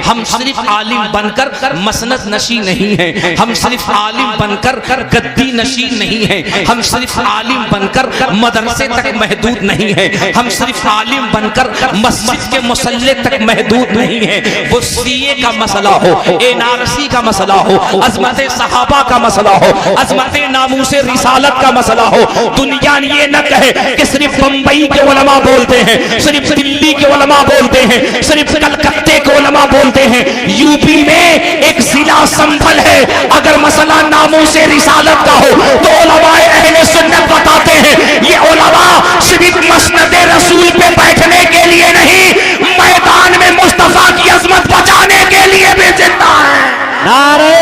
हम सिर्फ आलिम बनकर मसनद नशी नहीं है, हम सिर्फ आलिम बनकर गद्दी नशी नहीं है, हम सिर्फ आलिम बनकर मदरसे तक महदूद नहीं है, हम सिर्फ आलिम बनकर मस्जिद के मुसल्ले तक महदूद नहीं है। वो सीए का मसला हो, एनआरसी का मसला हो, अजमत सहाबा का मसला हो, अजमत नामूसे रिसालत का मसला हो, दुनिया ये न कहे कि सिर्फ बंबई के उलमा बोलते हैं, सिर्फ दिल्ली के उलमा बोलते हैं, सिर्फ कलकत्ते के उलमा बोलते हैं। यूपी में एक जिला संभल है, अगर मसला नामूसे रिसालत का हो तो उलमाए अहले सुन्नत बताते हैं ये उलमा सिर्फ मसनद रसूल पे बैठने के लिए नहीं, मैदान में मुस्तफा की अजमत बचाने के लिए भी जिंदा है। नारे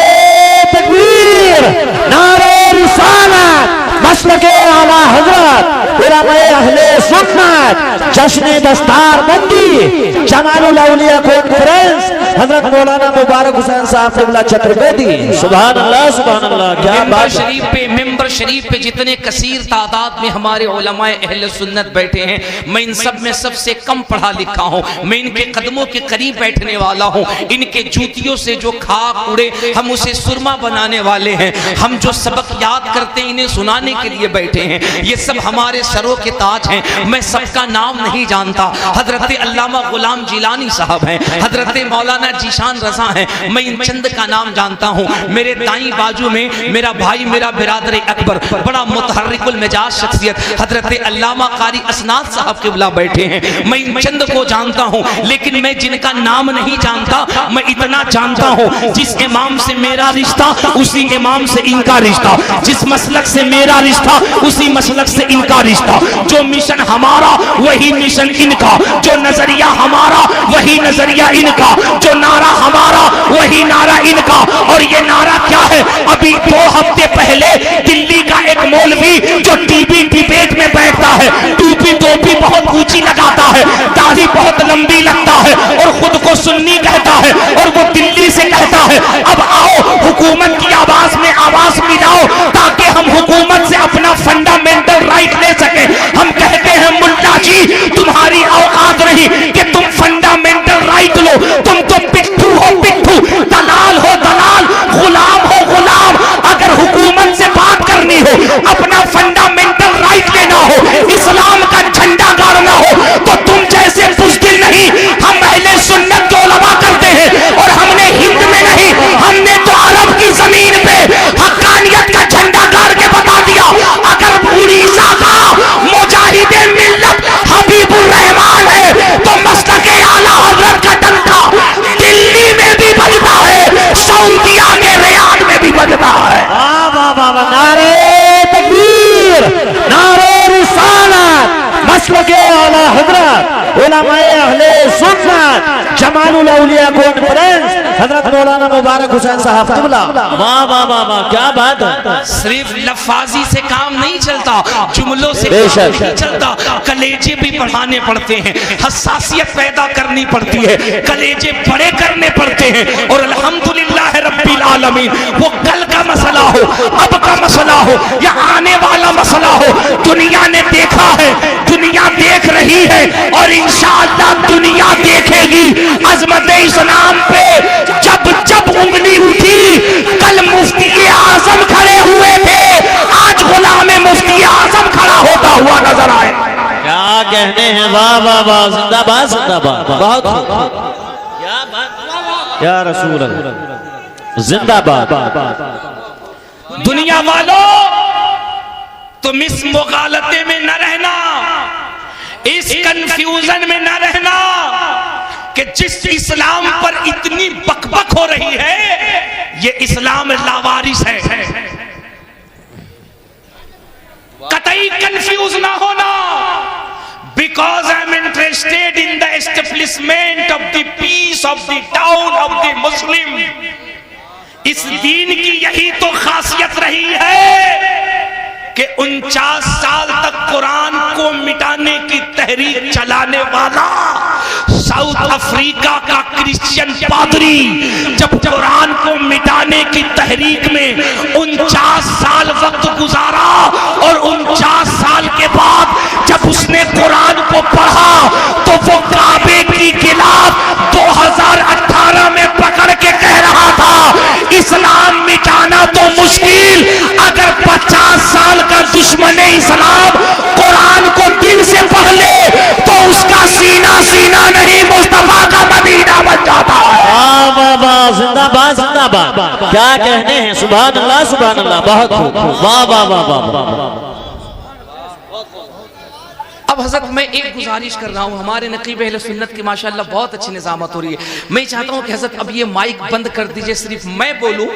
तकबीर, नारे रिसालत, मसलके आला हजरत, उलमाए अहले सुन्नत, जश्न दस्तार बंदी, जमानुल औलिया कॉन्फ्रेंस, हजरत मौलाना मुबारक हुसैन साहब क़िबला चतुर्वेदी। सुभान अल्लाह, सुभान अल्लाह। क्या बात है। मेंबर शरीफ पे जितने कसीर तादाद में हमारे उलमाए अहले सुन्नत बैठे हैं, मैं इन सब में सबसे कम पढ़ा लिखा हूँ, मैं इनके कदमों के करीब बैठने वाला हूँ। इनके जूतियों से जो खाक उड़े हम उसे सुरमा बनाने वाले हैं, हम जो सबक याद करते हैं इन्हें सुनाने के लिए बैठे हैं। ये सब हमारे सरों के ताज हैं। मैं सबका नाम नहीं जानता, हजरत अल्लामा गुलाम जिलानी साहब हैं, हजरत मौलाना जीशान रजा हैं, मैं इन चंद का नाम जानता हूँ। मेरे दाई बाजू में मेरा भाई, मेरा बिरादर अकबर, बड़ा मुतहर्रिकुल मिजाज शख्सियत हजरत अल्लामा कारी असनाद साहब क़िबला बैठे हैं। मैं इन चंद को जानता हूँ, लेकिन मैं जिनका नाम नहीं जानता, मैं इतना जानता हूँ जिस इमाम से मेरा रिश्ता उसी इमाम से इनका रिश्ता, जिस मसलक से मेरा रिश्ता उसी मसलक से इनका रिश्ता, जो मिशन हमारा वही मिशन इनका, जो नजरिया हमारा वही नजरिया इनका, जो नारा हमारा वही नारा इनका। और ये नारा क्या है? अभी 2 हफ्ते पहले दिल्ली का एक मौलवी जो टीवी डिबेट में बैठता है, टोपी बहुत ऊंची लगाता है, दाढ़ी बहुत लंबी लगता है और खुद को सुन्नी कहता है, और वो दिल्ली से कहता है अब आओ हुकूमत की आवाज में आवाज मिलाओ ताकि हम हुकूमत से अपना फंडामेंटल राइट ले सके। हम कहते हैं मुल्ला जी तुम्हारी औकात नहीं कि तुम फंडामेंटल राइट लो, तुम तो पिट्ठू हो पिट्ठू, दलाल हो दलाल, गुलाम हो गुलाम। अगर हुकूमत से बात करनी हो, अपना फंडामेंटल राइट लेना हो, इस्लाम का झंडा गाड़ना हो, तो तुम जैसे बुज़दिल नहीं, हम अहले सुन्नत को उलमा करते हैं। और हमने हिंद में नहीं, हमने तो अरब की जमीन पे हक्कानियत का झंडा गाड़ के बता दिया। अगर उड़ीसा का मुजाहिदे मिल्लत हबीबुर रहमान है तो मसलके आला हजरत का डंका दिल्ली में भी बजता है, सऊदिया के रियाद में भी बजता है। नारे तकबीर, नारे रिसालत, मसलके आला हजरत, उलमाए अहले सुन्नत, जमानुल औलिया कॉन्फ्रेंस, हजरत मौलाना मुबारक हुसैन साहब क़िबला। वाह वाह वाह वाह, क्या बात है। सिर्फ लफ्ज़ी से काम नहीं चलता, जुमलों से काम नहीं चलता, कलेजे भी बढ़ाने पड़ते हैं, हसासियत पैदा करनी पड़ती है, कलेजे बड़े करने पड़ते हैं। और अल्हम्दुलिल्लाह रब्बिल आलमीन, वो कल का मसला हो, अब का मसला हो या आने वाला मसला हो, दुनिया ने देखा है, दुनिया देख रही है और इंशाअल्लाह दुनिया देखेगी। अज़मत इस्लाम पे जब जब उंगली उठी, कल मुफ्ती आज़म खड़े हुए थे, आज गुलाम मुफ्ती आज़म खड़ा होता हुआ नजर आए। क्या कहने हैं, वाह वाह वाह, जिंदाबाद जिंदाबाद, बहुत क्या बात, या रसूल अल्लाह, जिंदाबाद। दुनिया वालों तुम इस मुगालते में न रहना, इस कंफ्यूजन में न रहना कि जिस इस्लाम पर इतनी बकबक हो रही है ये इस्लाम लावारिस है। कतई कंफ्यूज ना होना, because I am interested in the establishment of the peace of the town of the Muslim. इस दीन की यही तो खासियत रही है कि 49 साल तक कुरान को मिटाने की तहरीक चलाने वाला साउथ अफ्रीका का क्रिश्चियन पादरी जब कुरान को मिटाने की तहरीक में 49 साल वक्त गुजारा और 49 साल के बाद जब उसने कुरान को पढ़ा तो वो काबे की खिलाफ 2018 जिंदाबाद जिंदाबाद। क्या कहने हैं, सुभान अल्लाह, बहुत खूब, वाह वाह वाह वाह वाह। अब हजरत मैं एक गुजारिश कर रहा हूँ, हमारे नकीब अहले सुन्नत की माशाल्लाह बहुत अच्छी निजामत हो रही है। मैं चाहता हूँ कि हजरत अब ये माइक बंद कर दीजिए, सिर्फ मैं बोलूँ,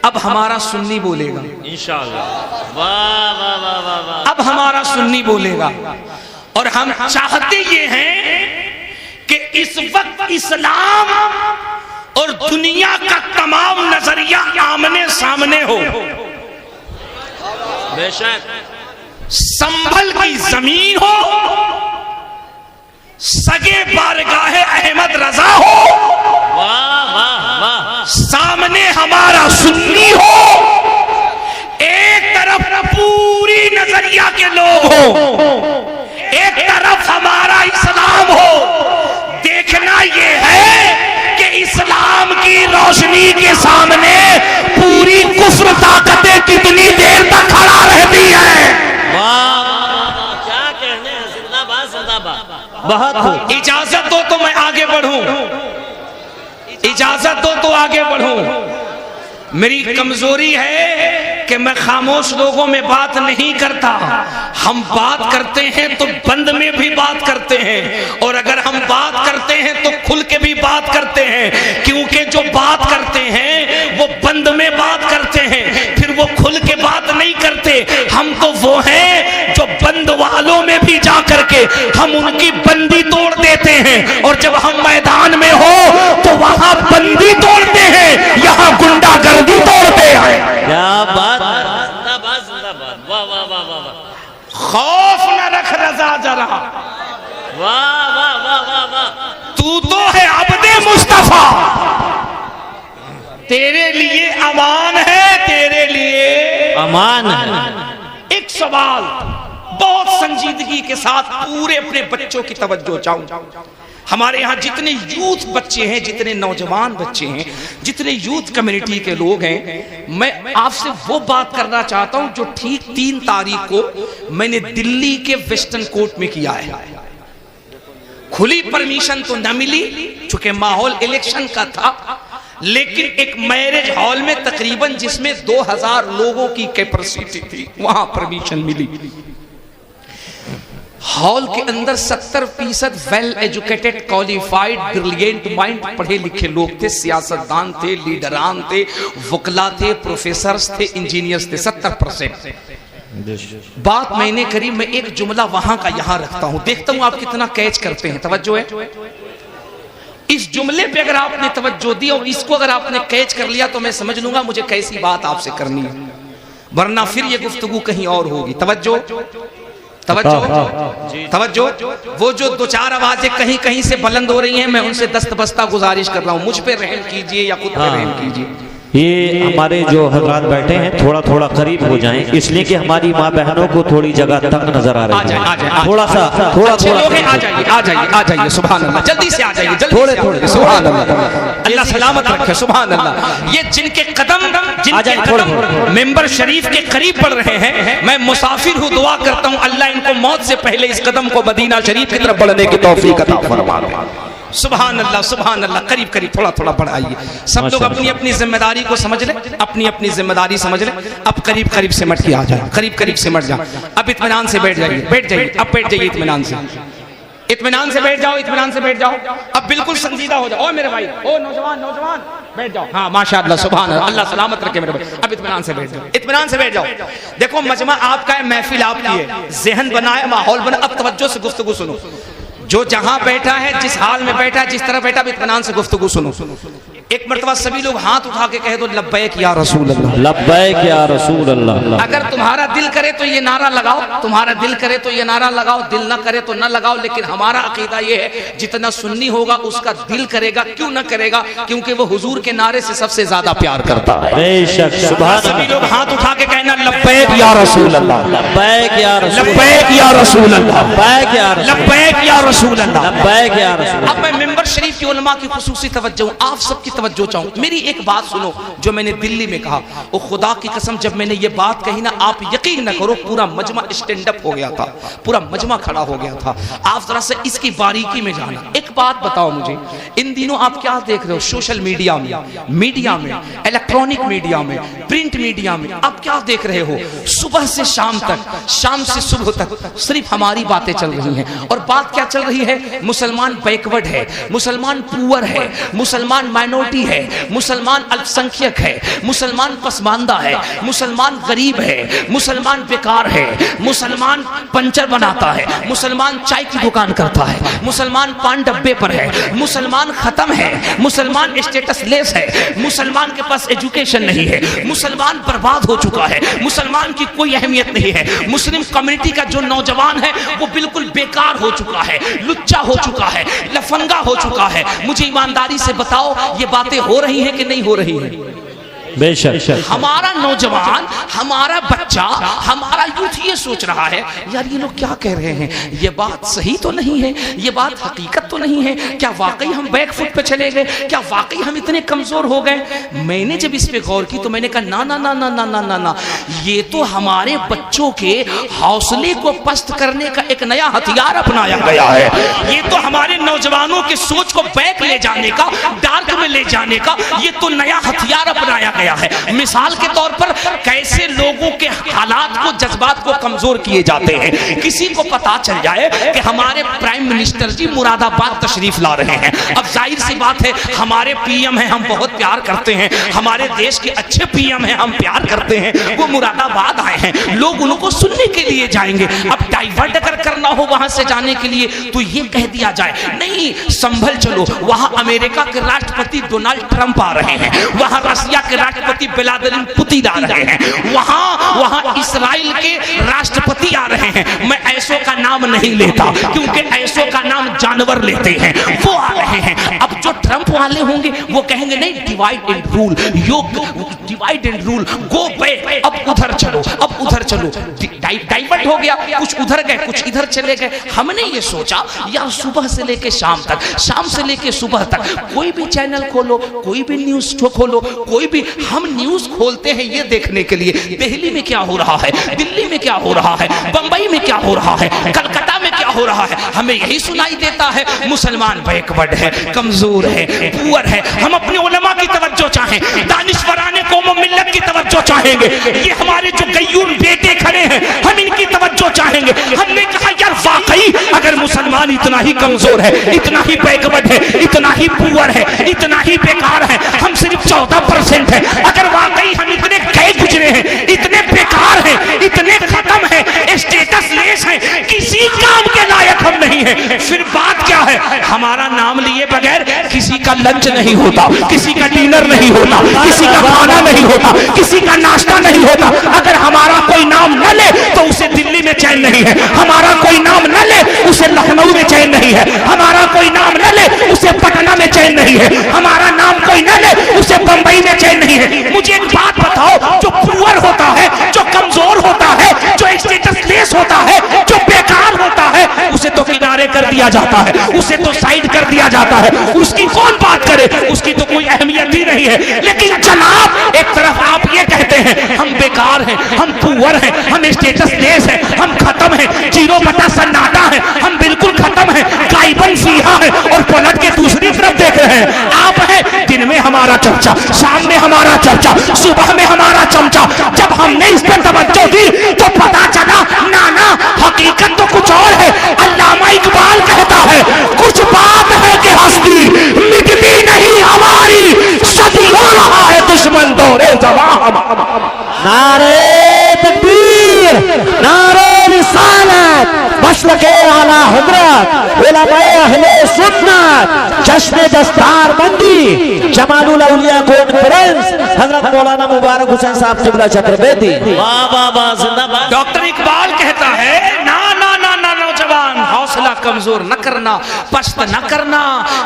अब हमारा सुन्नी बोलेगा इंशाअल्लाह। वाह वाह वाह वाह वाह। अब हमारा सुन्नी बोलेगा और हम चाहते ये हैं कि इस वक्त इस्लाम और दुनिया का तमाम नजरिया आमने सामने हो। बेशक संभल की जमीन हो, सगे बारगाहे अहमद रजा हो, वाह वाह वाह, सामने हमारा सुन्नी हो, एक तरफ पूरी नजरिया के लोग हो, एक तरफ हमारा इस्लाम हो। देखना ये है कि इस्लाम की रोशनी के सामने पूरी कुफ्र ताकतें कितनी देर तक खड़ा रहती है। क्या कहने हैं, जिंदाबाद जिंदाबाद, बहुत। इजाजत दो तो मैं आगे बढ़ूं, इजाजत दो तो आगे बढ़ूं। मेरी कमजोरी है कि मैं खामोश लोगों में बात नहीं करता। हम बात करते हैं तो बंद में भी बात करते हैं, और अगर हम बात करते हैं तो खुल के भी बात करते हैं, क्योंकि जो बात करते हैं वो बंद में बात करते हैं, फिर वो खुल के बात नहीं करते। हम तो वो हैं जो बंद वालों में भी जा करके हम उनकी बंदी तोड़ देते हैं, और जब हम मैदान में हो तो वहां बंदी तोड़ते हैं, यहाँ गुंडागर्दी तोड़ते हैं। क्या बात, जिंदाबाद जिंदाबाद, वाह वाह वाह वाह। खौफ न रख रजा जरा, वाह वाह वाह वाह वाह। तू तो है अब्दे मुस्तफा, तेरे लिए अमान है, तेरे लिए अमान है। एक सवाल बहुत संजीदगी के साथ पूरे अपने बच्चों की तवज्जो चाहूं। हमारे यहाँ जितने यूथ बच्चे हैं, जितने नौजवान बच्चे हैं, जितने यूथ कम्युनिटी के लोग हैं, मैं आपसे वो बात करना चाहता हूं जो ठीक 3 तारीख को मैंने दिल्ली के वेस्टर्न कोर्ट में किया है। खुली परमिशन तो न मिली चूंकि माहौल इलेक्शन का था, लेकिन एक मैरिज हॉल में तकरीबन जिसमें 2000 लोगों की कैपेसिटी थी, वहां परमिशन मिली। हॉल के अंदर 70% well educated, qualified, brilliant mind, पढ़े लिखे लोग थे, सियासतदान थे, लीडरान थे, वकला थे, प्रोफेसर्स थे, इंजीनियर्स थे, 70%। बात मैंने करी, मैं एक जुमला वहां का यहां रखता हूं, देखता हूं आप कितना कैच करते हैं। तवज्जो है, इस जुमले पे अगर आपने तवज्जो दी और इसको अगर आपने कैच कर लिया तो मैं समझ लूंगा मुझे कैसी बात आपसे करनी है, वरना फिर ये गुफ्तगू कहीं और होगी। तवज्जो तवज्जो तवज्जो। वो जो 2-4 आवाजें कहीं कहीं से बुलंद हो रही हैं, मैं उनसे दस्तबस्ता गुजारिश कर रहा हूं, मुझ पे रहम कीजिए या खुद पे रहम कीजिए। ये हमारे जो हजरात बैठे हैं थोड़ा थोड़ा करीब हो जाएं, इसलिए कि हमारी माँ बहनों को थोड़ी जगह तंग नजर आ रही है। थोड़ा सा थोड़ा आ जाइए आ जाइए आ जाइए, सुभान अल्लाह, जल्दी से आ जाइए, थोड़े थोड़े, सुभान अल्लाह, अल्लाह सलामत रखे, सुभान अल्लाह। ये जिनके कदम मेंबर शरीफ के करीब पड़ रहे हैं, मैं मुसाफिर हूँ, दुआ करता हूँ अल्लाह इनको मौत से पहले इस कदम को मदीना शरीफ की तरफ बढ़ने की तौफीक अता फरमाए। सुभान अल्लाह सुभान अल्लाह। करीब करीब थोड़ा थोड़ा बढ़ाइए, सब लोग अपनी अपनी जिम्मेदारी को समझ ले, अपनी अपनी जिम्मेदारी समझ ले। अब करीब करीब सिमट के आ जाए, करीब करीब सिमट जाए। अब इत्मीनान से बैठ जाइए, बैठ जाइए, अब बैठ जाइए, इत्मीनान से, इत्मीनान से बैठ जाओ, इत्मीनान से बैठ जाओ। अब बिल्कुल संजीदा हो जाओ। ओ मेरे भाई, ओ नौजवान नौजवान बैठ जाओ। हाँ माशाअल्लाह, सुभान अल्लाह, अल्लाह सलामत रखे मेरे भाई। अब इत्मीनान से बैठ जाओ, इत्मीनान से बैठ जाओ। देखो मजमा आपका है, महफिल आपकी है, जहन बना है, माहौल बना। अब तवज्जो से गुफ्तगू सुनो, जो जहां बैठा है, जिस हाल में बैठा है, जिस तरह बैठा, इत्मीनान से गुफ्तगू सुनो। एक मर्तबा सभी लोग हाथ उठा के कह दो लब्बैक या रसूल अल्लाह, लब्बैक या रसूल अल्लाह। अगर तुम्हारा दिल करे तो ये नारा लगाओ, तुम्हारा दिल करे तो ये नारा लगाओ, दिल ना करे तो ना लगाओ, लेकिन हमारा अकीदा ये है जितना सुन्नी होगा उसका दिल करेगा। क्यों ना करेगा? क्योंकि वो हुजूर के नारे से सबसे ज्यादा प्यार करता है। बेशक, सुभान अल्लाह। सभी लोग हाथ उठा के कहना लब्बैक या रसूल अल्लाह, लब्बैक या रसूल, लब्बैक या रसूल अल्लाह, लब्बैक या रसूल, लब्बैक या रसूल अल्लाह, लब्बैक या रसूल। अब मैं मिंबर शरीफ शरीफ की उलमा की खुसूसी तवज्जो, आप सबकी तवज्जो चाहूं। मेरी एक बात सुनो जो मैंने दिल्ली में कहा, वो खुदा की कसम जब मैंने ये बात कही ना, आप यकीन न करो पूरा मजमा स्टैंड अप हो गया था, पूरा मजमा खड़ा हो गया था। आप जरा से इसकी बारीकी में जाना। एक बात बताओ मुझे, इन दिनों आप क्या देख रहे हो सोशल मीडिया में, इलेक्ट्रॉनिक मीडिया में, प्रिंट मीडिया में, आप क्या देख रहे हो? सुबह से शाम तक, शाम से सुबह तक सिर्फ हमारी बातें चल रही हैं। और बात क्या चल रही है? मुसलमान बैकवर्ड है, मुसलमान पुअर है, मुसलमान माइनॉरिटी है, मुसलमान अल्पसंख्यक है, मुसलमान पसमानदा है, मुसलमान गरीब है, मुसलमान बेकार है, मुसलमान पंचर बनाता है, मुसलमान चाय की दुकान करता है, मुसलमान पान डब्बे पर है, मुसलमान खत्म है, मुसलमान स्टेटस लेस है, मुसलमान के पास एजुकेशन नहीं है, मुसलमान बर्बाद हो चुका है, मुसलमान की कोई अहमियत नहीं है। मुस्लिम कम्युनिटी का जो नौजवान है वो बिल्कुल बेकार हो चुका है, लुच्चा हो चुका है, लफंगा हो चुका है। मुझे ईमानदारी से बताओ ये बातें हो रही हैं कि नहीं हो रही हैं? बेशक हमारा नौजवान, हमारा बच्चा, हमारा यूथ ये सोच रहा है यार ये लोग क्या कह रहे हैं, ये बात सही तो नहीं है, ये बात हकीकत तो नहीं है, क्या वाकई हम बैक फुट पे चले गए, क्या वाकई हम इतने कमजोर हो गए? मैंने जब इस पे गौर की तो मैंने कहा ना ना ना ना ना ना ना ना, ये तो हमारे बच्चों के हौसले को पस्त करने का एक नया हथियार अपनाया गया है। ये तो हमारे नौजवानों की सोच को बैक ले जाने का, डार्क में ले जाने का ये तो नया हथियार अपनाया गया है। मिसाल के तौर पर कैसे लोगों के हालात को, जज्बात को कमजोर किए जाते हैं। किसी को पता चल जाए कि हमारे प्राइम मिनिस्टर जी मुरादाबाद तशरीफ ला रहे हैं, अब जाहिर सी बात है हमारे पीएम हैं, हम बहुत प्यार करते हैं, हमारे देश के अच्छे पीएम हैं, हम प्यार करते हैं, वो मुरादाबाद आए हैं, लोग उनको सुनने के लिए जाएंगे। अब डाइवर्ट अगर करना हो वहां से जाने के लिए तो ये कह दिया जाए नहीं संभल चलो, वहां अमेरिका के राष्ट्रपति डोनाल्ड ट्रंप आ रहे हैं, वहां रशिया के राष्ट्रपति व्लादिमीर पुतिन आ रहे हैं, वहां इस्राइल के राष्ट्रपति आ रहे हैं। मैं ऐसों का नाम नहीं लेता क्योंकि ऐसों का नाम जानवर लेते हैं, वो आ रहे हैं। अब जो ट्रंप वाले होंगे वो कहेंगे नहीं divide and rule, divide and rule, go back, अब उधर चलो, अब उधर चलो, डाइवर्ट हो गया, कुछ उधर गए कुछ इधर चले गए। हमने ये सोचा यार सुबह से लेके शाम तक, शाम से लेके सुबह तक कोई भी चैनल खोलो, कोई भी न्यूज शो खोलो, कोई भी, हम न्यूज खोलते हैं ये देखने के लिए दिल्ली में क्या हो रहा है, दिल्ली में क्या हो रहा है, बंबई में क्या हो रहा है, कलकत्ता में क्या हो रहा है, हमें यही सुनाई देता है मुसलमान बैकवर्ड है, कमजोर है, पुअर है। हम अपने उलमा की तवज्जो चाहें, दानिशवराने कौम मिल्लत की तवज्जो चाहेंगे, ये हमारे जो गय्यूम बेटे खड़े हैं हम इनकी तवज्जो चाहेंगे। हमने कहा यार वाकई अगर मुसलमान इतना ही कमजोर है, इतना ही बैकवर्ड है, इतना ही पुअर है, इतना ही बेकार है, हम सिर्फ 14% है, अगर वाकई हम इतने गए गुजरे हैं, इतने बेकार हैं, इतने खत्म हैं, स्टेटस लेस हैं, किसी काम के लायक हम नहीं हैं, फिर बात क्या है? हमारा नाम लिए बगैर किसी का लंच नहीं होता, किसी का डिनर नहीं होता, किसी का खाना नहीं होता, किसी का नाश्ता नहीं होता। अगर हमारा कोई नाम न ले तो उसे दिल्ली में चैन नहीं है, हमारा कोई नाम न ले उसे लखनऊ में चैन नहीं है, हमारा कोई नाम न ले उसे पटना में चैन नहीं है, हमारा नाम कोई न ले उसे बंबई में चैन नहीं है। मुझे एक बात बताओ, जो पुअर होता है, जो कमजोर होता है, जो स्टेटस लेस होता है, जो बेकार होता है, उसे तो किनारे कर दिया जाता है, उसे तो साइड कर दिया जाता है, उसकी कौन बात करे, उसकी तो कोई अहमियत ही नहीं है। लेकिन जनाब एक तरफ आप ये कहते हैं हम बेकार हैं, हम पुअर हैं, हम स्टेटस लेस हैं, हम खत्म हैं, जीरो बटा सन्नाटा है, हम बिल्कुल खत्म हैं, गायबन फीहा है, और पलट के दूसरी तरफ देख रहे हैं आप हैं दिन में हमारा चर्चा, शाम में हमारा चर्चा, सुबह में हमारा चमचा। जब हमने इस पर तवज्जो दी तो पता चला ना ना हकीकत तो कुछ और है। अल्लामा इकबाल कहता है कुछ बात है कि हस्ती मिटती नहीं हमारी, सदियों रहा है दुश्मन दौरे जवान। नारे तकबीर, नारे रिसालत, मसलके आला हजरत, उलमाए अहले सुन्नत, जश्न दस्तार बंदी, जमानुल औलिया कॉन्फ्रेंस, हजरत मौलाना मुबारक हुसैन साहब किबला चक्रवर्ती। डॉक्टर इकबाल कहता है ना ना ना ना नौजवान हौसला कमजोर न करना, पस्त न करना,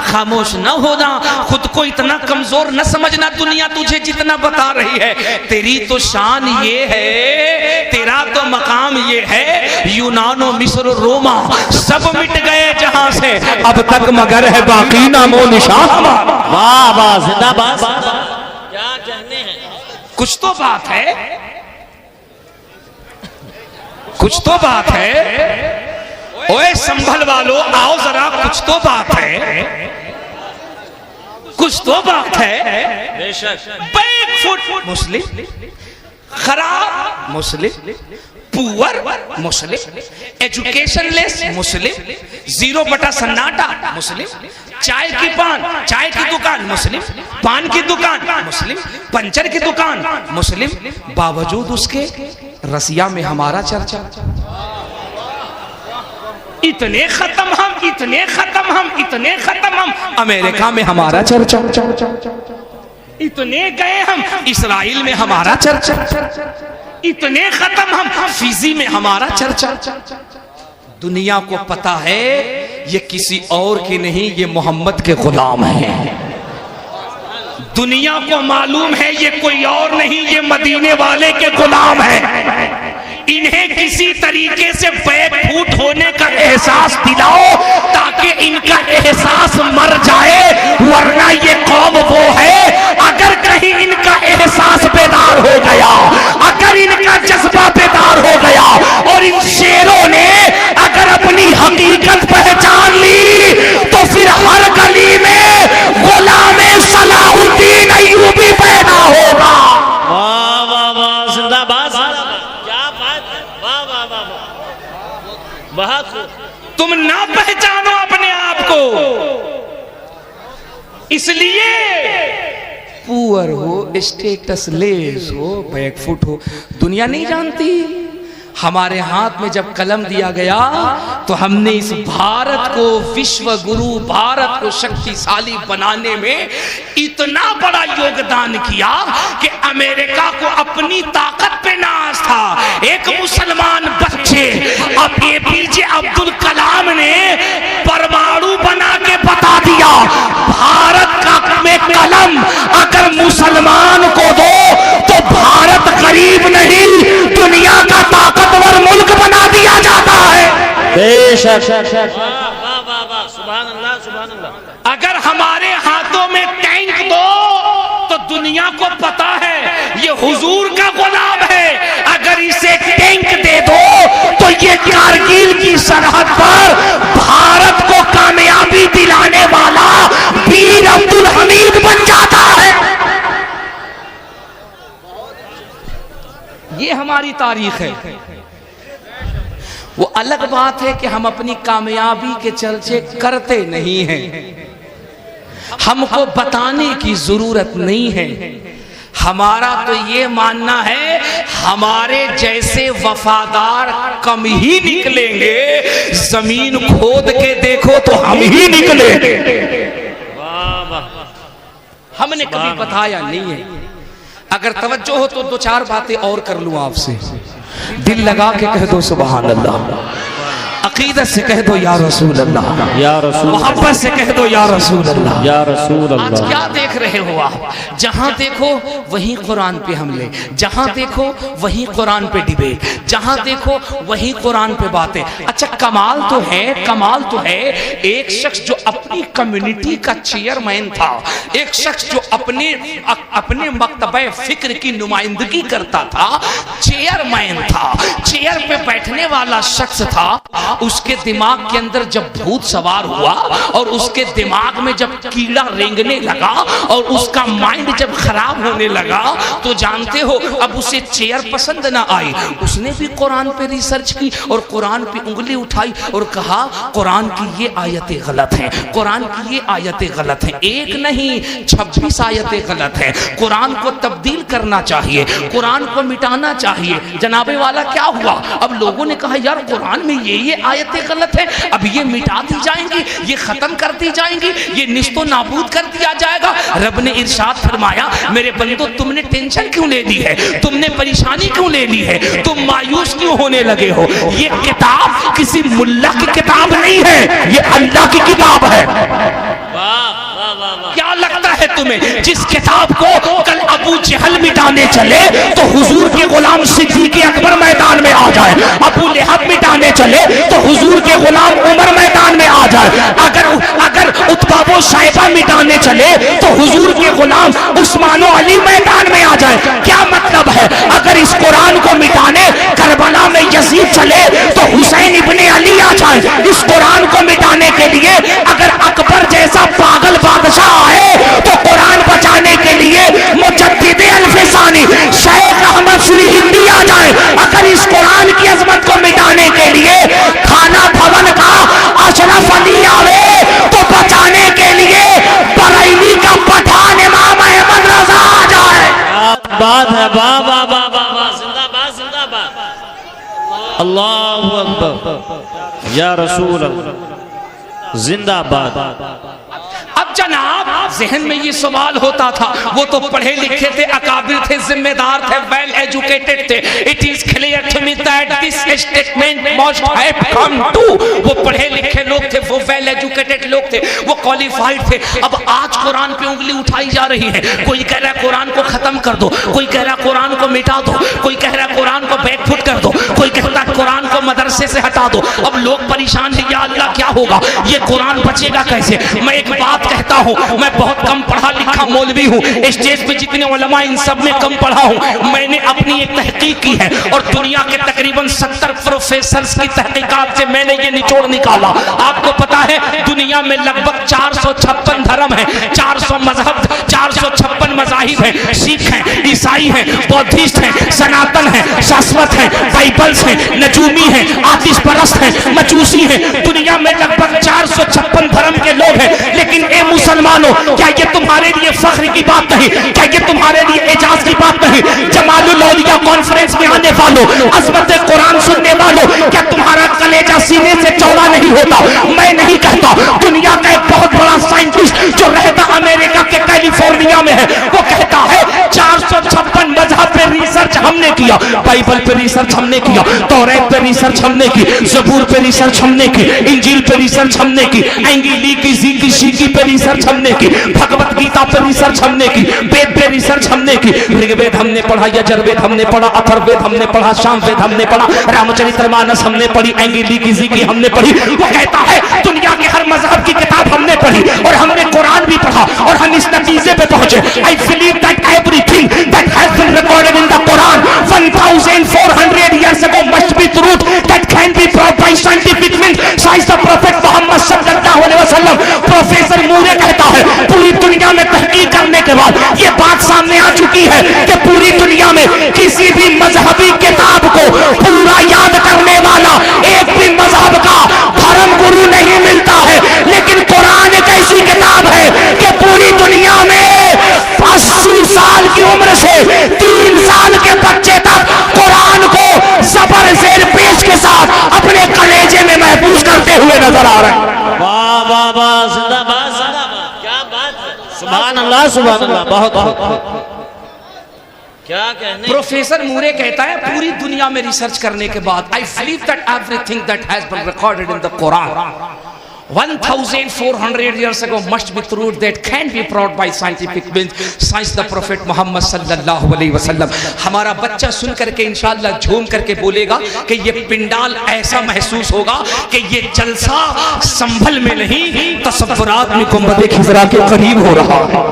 खामोश न होना, खुद को इतना कमजोर न समझना। दुनिया तुझे जितना बता रही है, तेरी तो शान ये है, तेरा तो मकाम ये है, यूनानो मिस्र रोमा सब मिट गए जहां से, अब तक मगर है बाकी नामो निशान। वाह वाह, जिंदाबाद। क्या कहने हैं? कुछ तो बात है, कुछ तो बात है। ओए संभल वालों, आओ जरा, कुछ तो बात है, कुछ तो बात है। बेशक। बैकफुट मुस्लिम, खराब मुस्लिम, पुअर मुस्लिम, एजुकेशनलेस मुस्लिम, 0 सन्नाटा मुस्लिम, चाय की दुकान मुस्लिम, पान की दुकान मुस्लिम, पंचर की दुकान मुस्लिम, बावजूद उसके रसिया में हमारा चर्चा। इतने खत्म हम, इतने खत्म हम, इतने खत्म हम, अमेरिका में हमारा चर्चा। इतने गए हम, इसराइल में हमारा चर्चा। इतने खत्म हम, फिजी में हमारा चर्चा। दुनिया को पता है ये किसी और के नहीं, ये मोहम्मद के गुलाम हैं। दुनिया को मालूम है ये कोई और नहीं, ये मदीने वाले के गुलाम हैं। इन्हें किसी तरीके से बैकफुट होने का एहसास दिलाओ ताकि इनका एहसास मर जाए, वरना ये कौम वो है, अगर कहीं इनका एहसास बेदार हो गया, अगर इनका जज्बा बेदार हो गया और इन शेरों ने अगर अपनी हकीकत पहचान ली, तो फिर हर गली में गुलामे सलाहुद्दीन अय्यूबी पैदा होगा। वाह वाह वाह, जिंदाबाद। क्या बात है, वाह वाह वाह वाह, बहुत खूब। तुम ना पहचानो अपने आप को, इसलिए पुअर हो, स्टेटस लेस हो, बैकफुट हो, दुनिया नहीं जानती। हमारे हाथ में जब कलम दिया गया तो हमने इस भारत को विश्व गुरु, भारत को शक्तिशाली बनाने में इतना बड़ा योगदान किया कि अमेरिका को अपनी ताकत पे नाज था। एक मुसलमान बच्चे, अब एपीजे अब्दुल कलाम ने परमाणु बना के बता दिया, भारत का में कलम अगर मुसलमान को दो तो भारत गरीब नहीं, दुनिया का ताकतवर मुल्क बना दिया जाता है। बेशक। वाह वाह वाह, सुभान अल्लाह, सुभान अल्लाह। अगर हमारे हाथों में टैंक दो तो दुनिया को पता है ये हुजूर का गुलाम है, अगर इसे टैंक दे दो तो ये कारगिल की सरहद पर भारत को कामयाबी दिलाने वाला वीर अब्दुल हमीद बन जाता है। ये हमारी तारीख है। वो अलग बात है कि हम अपनी कामयाबी के चर्चे करते नहीं हैं, हमको बताने की जरूरत नहीं है। हमारा तो ये मानना है हमारे जैसे वफादार कम ही निकलेंगे, जमीन खोद के देखो तो हम ही निकलेंगे। वाह वाह, हमने कभी बताया नहीं है। अगर तवज्जो हो तो 2-4 बातें और कर लूं आपसे। दिल लगा के कह दो सुभान अल्लाह, अकीदत से कह दो या रसूल अल्लाह, या रसूल, मोहब्बत से कह दो या रसूल अल्लाह, या रसूल आज अल्लाह। क्या देख रहे हो आप? जहां देखो वहीं कुरान पे हमले, जहां देखो वहीं कुरान पे डिबेट, जहां देखो वहीं कुरान पे बातें। अच्छा कमाल तो है, कमाल तो है, एक शख्स जो अपनी कम्युनिटी का चेयरमैन था, एक शख्स जो अपने मकतबे फिक्र की नुमाइंदगी करता था, चेयरमैन था, चेयर पे बैठने वाला शख्स था, उसके दिमाग के अंदर जब भूत सवार हुआ और उसके दिमाग में जब कीड़ा रेंगने लगा और उसका माइंड जब खराब होने लगा, तो जानते हो अब उसे चेयर पसंद ना आई। उसने भी कुरान पे रिसर्च की और कुरान पे उंगली उठाई और कहा कुरान की ये आयतें गलत हैं, कुरान की ये आयतें गलत हैं। एक नहीं 26 आयतें गलत हैं, कुरान को तब्दील करना चाहिए, कुरान को मिटाना चाहिए। जनाबे वाला क्या हुआ? अब लोगों ने कहा यार कुरान में ये आयतें गलत हैं, अब ये मिटा दी जाएंगी, ये खत्म कर दी जाएंगी, ये निस्तो नाबूद कर दिया जाएगा। रब ने इरशाद फरमाया, मेरे बंदो तुमने टेंशन क्यों ले ली है, तुमने परेशानी क्यों ले ली है, तुम मायूस क्यों होने लगे हो? ये किताब किसी मुल्ला की किताब नहीं है, ये अल्लाह की किताब है। क्या लगता है तुम्हें, जिस किताब को कल अबू जहल मिटाने चले तो हुजूर के गुलाम सिद्दीक़ अकबर मैदान में आ जाए, अबू लहब मिटाने चले तो हुजूर के गुलाम उमर मैदान में आ जाए, अगर उत्बा व शाइबा मिटाने चले तो हुजूर के गुलाम उस्मान व अली मैदान में आ जाए? क्या मतलब है? अगर इस कुरान को मिटाने करबला में यजीद चले तो हुसैन इब्ने अली आ जाए। इस कुरान को मिटाने के लिए अगर अकबर जैसा पागल बादशाह आए तो कुरान बचाने के लिए मुजद्दिद अल्फसानी शेख अहमद श्री हिंदी आ जाए। अगर इस कुरान की अजमत को मिटाने के लिए खाना भवन का अशरफ अली आवे तो बचाने के लिए बरेली का पठान इमाम अहमद रजा आ जाए। बात है, वाह वाह वाह वाह वाह, जिंदाबाद जिंदाबाद, अल्लाहु अकबर या रसूल अल्लाह, जिंदाबाद। अब जनाब जहन में ये सवाल होता था, वो तो पढ़े लिखे थे, अकाबिर थे, जिम्मेदार थे, वेल एजुकेटेड थे। It is clear to me that this statement must have come to. वो पढ़े लिखे लोग थे, वो वेल एजुकेटेड लोग थे, वो क्वालिफाइड थे। अब आज कुरान पे उंगली उठाई जा रही है, कोई कह रहा है कुरान को खत्म कर दो, कोई कह रहा है कुरान को मिटा दो, कोई कह रहा है कुरान को बैकफुट कर दो, कोई कहता है कुरान को मदरसे से हटा दो। अब लोग परेशान है, या अल्लाह क्या होगा, ये कुरान बचेगा कैसे? मैं एक बात कहता हूं, मैं बहुत कम पढ़ा लिखा मौलवी हूं, स्टेज पे जितने उलमा इन सब में कम पढ़ा हूं। मैंने अपनी एक तहकीक की है और दुनिया के तकरीबन 70 प्रोफेसर्स की तहकीकात से मैंने ये निचोड़ निकाला। आपको पता है दुनिया में लगभग 456 धर्म है, 400 मजहब, 456 मजाहिब है, सिख हैं, ईसाई हैं, बौद्धिस्ट हैं, सनातन हैं, शाश्वत हैं, बाइबल्स हैं, नजूमी हैं, आतिश परस्त हैं, मजूसी हैं। दुनिया में लगभग 456 धर्म के लोग हैं। लेकिन ए मुसलमानों, क्या ये तुम्हारे लिए फख्र की बात नहीं? क्या ये तुम्हारे लिए एजाज की बात नहीं? जमालुल औलिया कॉन्फ्रेंस में आने वालों, अज़मत कुरान सुनने वालों, क्या तुम्हारा कलेजा सीने से चौड़ा नहीं होता? मैं नहीं कहता, दुनिया का एक बहुत बड़ा साइंटिस्ट जो रहता अमेरिका के कैलिफोर्निया में है, वो कहता है 456 मजहब पे रिसर्च हमने किया, बाइबल पे रिसर्च हमने किया, तौरात पे रिसर्च हमने की, ज़बूर पे रिसर्च हमने की, इंजील पे रिसर्च हमने की, एंगीली की ज़ीकी शीकी पे रिसर्च हमने की, भगवत गीता पे रिसर्च हमने की, वेद पे रिसर्च हमने की, ऋग्वेद हमने पढ़ा, यजुर्वेद हमने पढ़ा, अथर्ववेद हमने पढ़ा, सामवेद हमने पढ़ा, रामचरितमानस हमने पढ़ी, एंगीली की ज़ीकी हमने पढ़ी। वो कहता है दुनिया के हर मजहब की किताब हमने पढ़ी और हमने कुरान भी पढ़ा और हम इस नतीजे पे पहुंचे। I believe that everything that has been recorded in the Quran 1400 years ago must be truth that can be proved by scientific means says the prophet Muhammad sallallahu alaihi wasallam। Professor Moore कहता है पूरी दुनिया में तहकीक करने के बाद ये बात सामने आ चुकी है कि पूरी दुनिया में किसी भी मजहबी किताब को पूरा याद करने वाला एक भी मजहब का धर्म गुरु नहीं मिलता है। लेकिन कुरान एक ऐसी किताब है कि पूरी दुनिया में 80 साल की उम्र से 3 साल के बच्चे तक कुरान को ज़बर ज़ेर पेश के साथ अपने कलेजे में महफूज करते हुए नजर आ रहे हैं। वाह वाह वाह, जिंदाबाद जिंदाबाद, क्या बात है, सुभान अल्लाह सुभान अल्लाह, बहुत बहुत क्या कहने। प्रोफेसर मूरे कहता है पूरी दुनिया में रिसर्च करने के बाद I believe that everything that has been recorded in the Quran 1400 years ago must be truth that can be proved by scientific means science the prophet Muhammad sallallahu alaihi wasallam। हमारा बच्चा सुन करके इंशाअल्लाह झूम करके बोलेगा कि ये पिंडाल ऐसा महसूस होगा कि ये जलसा संभल में नहीं तसव्वुरात में गुंबद खिज़रा के करीब हो रहा है।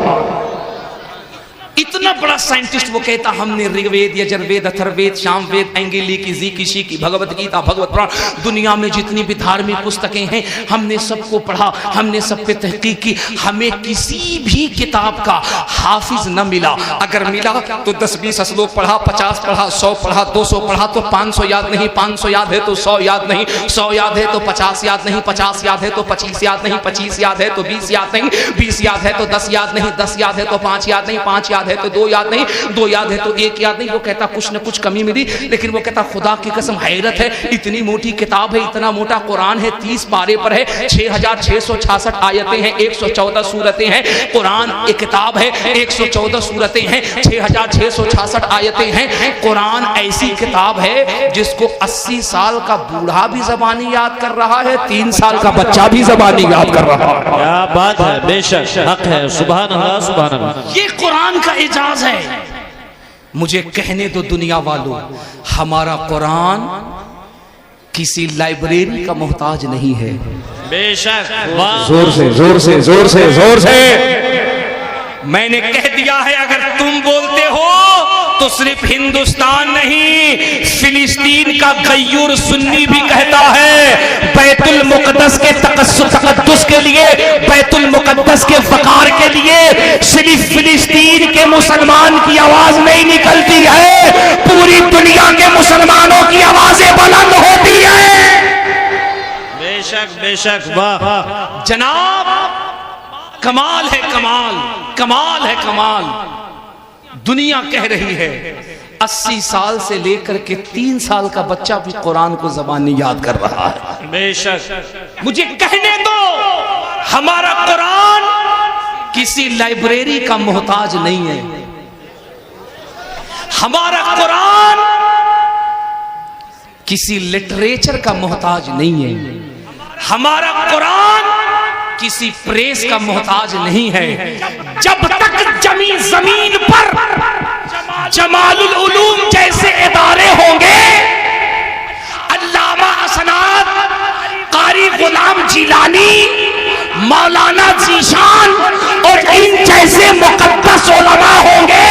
इतना बड़ा साइंटिस्ट वो कहता हमने ऋग्वेद, यजुर्वेद, अथर्ववेद, सामवेद, एंगीली की ज़ीकी शीकी, भगवत गीता, भगवत पुराण, दुनिया में जितनी भी धार्मिक पुस्तकें हैं हमने सबको पढ़ा, हमने सब पे तहकीक की, हमें किसी भी किताब का हाफिज न मिला। अगर मिला तो 10-20 श्लोक पढ़ा, 50 पढ़ा, 100 पढ़ा, 200 पढ़ा तो 500 याद नहीं, 500 याद है तो 100 याद नहीं, 100 याद है तो 50 याद नहीं, 50 याद है तो 25 याद नहीं, 25 याद है तो 20 याद नहीं, 20 याद है तो 10 याद नहीं, 10 याद है तो 5 याद नहीं, 5 याद याद है तो 2 याद नहीं, 2 याद है तो 1 याद नहीं। वो कहता कुछ न कुछ कमी मिली, लेकिन वो कहता खुदा की कसम हैरत है, इतनी मोटी किताब है, इतना मोटा कुरान है, 30 पारे पर है, 6666 आयतें हैं, 114 सूरतें हैं। कुरान एक किताब है, 114 सूरतें हैं, 6666 आयतें हैं। कुरान ऐसी किताब है जिसको 80 साल का बूढ़ा भी ज़बानी याद कर रहा है, 3 साल का बच्चा भी ज़बानी याद कर रहा है। क्या बात है, बेशक हक है। सुभान अल्लाह, सुभान अल्लाह। ये कुरान का एजाज है। मुझे कहने दो दुनिया वालों, हमारा कुरान किसी लाइब्रेरी का मोहताज नहीं है। बेशक, वाह। जोर से जोर से जोर से जोर से मैंने कह दिया है, अगर तुम बोलते हो तो सिर्फ हिंदुस्तान नहीं, फिलिस्तीन का गयूर सुन्नी भी कहता है बैतुल मुकद्दस के तकद्दुस के लिए, बैतुल मुकद्दस के वकार के लिए सिर्फ फिलिस्तीन के मुसलमान की आवाज नहीं निकलती है, पूरी दुनिया के मुसलमानों की आवाजें बुलंद होती है। बेशक बेशक, वाह जनाब, कमाल है, कमाल, कमाल है, कमाल। दुनिया कह रही है 80 साल से लेकर के 3 साल का बच्चा भी कुरान को ज़बानी याद कर रहा है। बेशक। मुझे कहने दो, हमारा कुरान किसी लाइब्रेरी का मोहताज नहीं है। हमारा कुरान किसी लिटरेचर का मोहताज नहीं है। हमारा कुरान किसी प्रेस का मोहताज नहीं है। जब तक जमीन पर जमालुल उलूम जैसे इदारे होंगे, अल्लामा असनाद, कारी गुलाम जिलानी, मौलाना जीशान और इन जैसे मुकद्दस उलमा होंगे,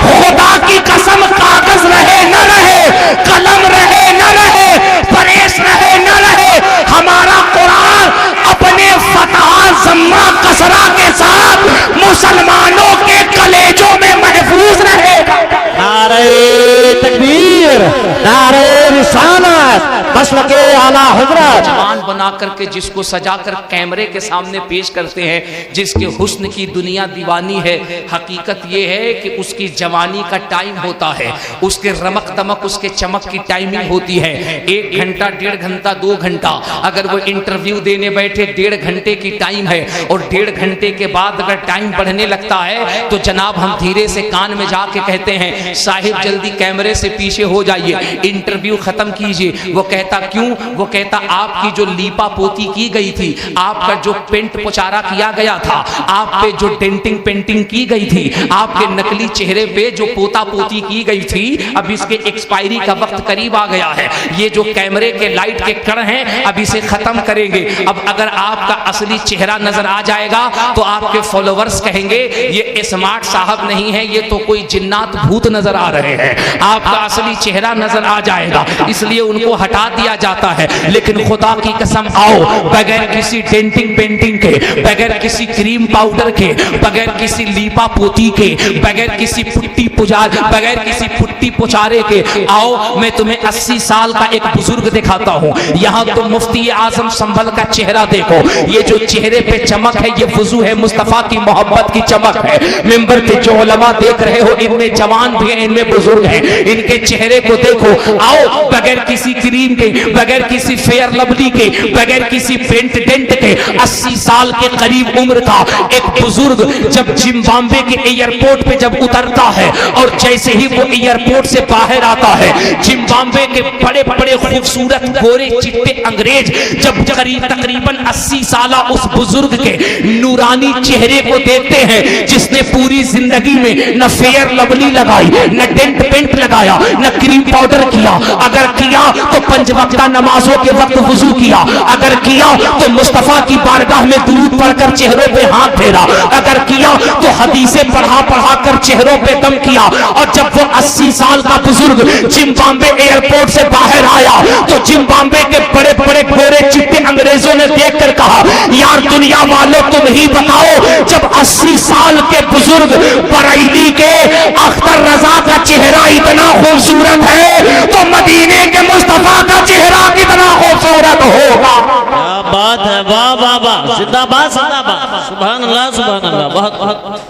खुदा की कसम कागज रहे न रहे, कलम रहे न रहे, प्रेस रहे न रहे, हमारा कुरान अपने फतहा जम्मा कसरा के साथ मुसलमानों के कलेजों में महफूज रहेगा। नारे तकबीर, नारे रिसालत, मसलके आला हजरत। जवान बना करके जिसको सजाकर कैमरे के सामने पेश करते हैं, जिसके हुस्न की दुनिया दीवानी है, हकीकत ये है कि उसकी जवानी का टाइम होता है, उसके रमक दमक, उसके चमक की टाइमिंग होती है। 1 घंटा, 1.5 घंटा, 2 घंटा, अगर वो इंटरव्यू देने बैठे 1.5 घंटे की टाइम है, और 1.5 घंटे के बाद अगर टाइम बढ़ने लगता है तो जनाब हम धीरे से कान में जाके कहते हैं साहिब जल्दी कैमरे से पीछे हो जाइए, इंटरव्यू खत्म कीजिए। वो कहता क्यों? वो कहता आपकी जो लीपा पोती की गई थी, आपका जो पेंट पुचारा किया गया था, आप पे जो डेंटिंग पेंटिंग की गई थी, आपके नकली चेहरे पे जो पोता पोती की गई थी, अब इसके एक्सपायरी का वक्त करीब आ गया है। ये जो कैमरे के लाइट के कण हैं अब इसे खत्म करेंगे। अब अगर आपका असली चेहरा नजर आ जाएगा तो आपके फॉलोवर्स कहेंगे ये स्मार्ट साहब नहीं है, ये तो कोई जिन्नात भूत नजर आ रहे हैं। आपका असली चेहरा नजर आ जाएगा, इसलिए उनको हटा दिया जाता है। लेकिन खुदा की कसम, आओ बगैर किसी डेंटिंग पेंटिंग के, बगैर किसी क्रीम पाउडर के, बगैर किसी लीपा पोती के, बगैर किसी पुट्टी पुजार, बगैर किसी पुट्टी पुचारे के, आओ मैं तुम्हें 80 साल का एक बुजुर्ग दिखाता हूँ। यहाँ तो मुफ्ती आजम संभल का चेहरा देखो, ये जो चेहरे पे चमक है ये वजू है मुस्तफा की मोहब्बत की चमक है। मिंबर पे जो उलमा देख रहे हो, इनमें जवान भी हैं, इनमें बुजुर्ग हैं, इनके चेहरे को देखो। आओ बगैर किसी क्रीम के, बगैर किसी फेयर लवली के, बगैर किसी पेंट डेंट के, 80 साल के करीब उम्र का एक बुजुर्ग जब जिम्बाब्वे के एयरपोर्ट पे जब उतरता है और जैसे ही वो एयरपोर्ट से बाहर आता है, जिम्बाब्वे के बड़े बड़े खूबसूरत गोरे चिट्टे अंग्रेज जब तकरीबन 80 साल उस बुजुर्ग के नूरानी चेहरे को देखते हैं, जिसने पूरी जिंदगी में न फेयर लवली लगाई, न डेंट पेंट लगाया, न क्रीम पाउडर किया, अगर किया तो 5 वक्ता नमाजों के वक्त वुजू किया, अगर किया तो मुस्तफा की बारगाह में दुरूद पढ़कर चेहरों पे हाथ फेरा, अगर किया तो हदीसें पढ़ा पढ़ा कर चेहरों पे दम किया। और जब वो 80 साल का बुजुर्ग जिम्बाब्वे एयरपोर्ट से बाहर आया तो जिम्बाब्वे के बड़े बड़े गोरे चिट्टे अंग्रेजों ने देखकर कहा, यार दुनिया वालों तुम ही बताओ, जब 80 साल के बुजुर्ग बरेली के अख्तर रजा का चेहरा इतना खूबसूरत है तो मदीने के मुस्तफा का चेहरा कितना खूबसूरत होगा। क्या बात है, वाह वाह वाह, जिंदाबाद जिंदाबाद, सुभान अल्लाह सुभान अल्लाह। बहुत बहुत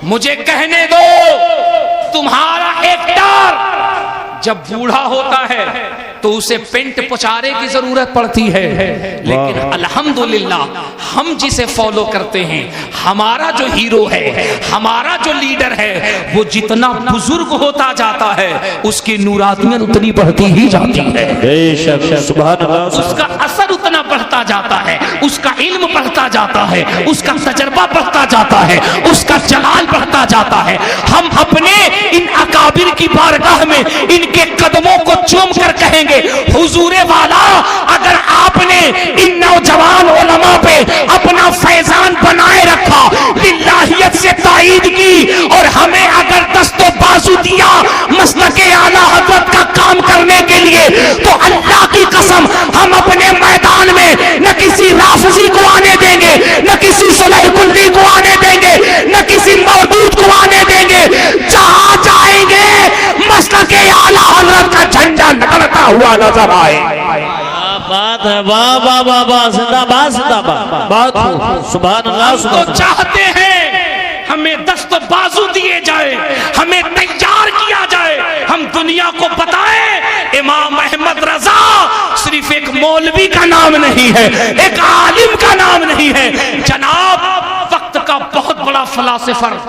मुझे कहने दो, तुम्हारा एक्टर जब बूढ़ा होता है तो उसे पेंट पचारे की जरूरत पड़ती है, लेकिन अल्हम्दुलिल्लाह हम जिसे फॉलो करते हैं, हमारा जो हीरो है, हमारा जो लीडर है, वो जितना बुजुर्ग होता जाता है उसकी नूरानियत उतनी बढ़ती ही जाती है। सुभान अल्लाह। उसका असर उतना बढ़ता जाता है, उसका इल्म बढ़ता जाता है, उसका तजर्बा बढ़ता जाता है, उसका जलाल बढ़ता जाता है। हम अपने इन अकाबिर की बारगाह में इनके कदमों को चूम कर कहेंगे, हुजूरे वाला, अगर आपने इन नौजवान उलमा पे अपना फैजान बनाए रखा, लिल्लाहियत से ताईद की, और हमें अगर दस्तो बाजू दिया मसलके आला हज़रत का काम करने के लिए, तो अल्लाह की कसम हम अपने मैदान में न किसी राफजी को आने देंगे, न किसी सुलैकुल्ली को आने देंगे, न किसी मौदूद को आने देंगे। जहां जाएंगे मसलके आला हज़रत का झंडा लहराता हुआ नजर आए। क्या बात है, वाह वाह वाह वाह, जिंदाबाद जिंदाबाद, बहुत खूब, सुभान अल्लाह हम तो चाहते हैं हमें दस्त बाजू दिए जाए, हमें तैयार किया जाए, हम दुनिया को बताएं इमाम अहमद रजा सिर्फ एक मौलवी का नाम नहीं है, एक आलिम का नाम नहीं है जनाब, वक्त का बहुत बड़ा फलासिफर,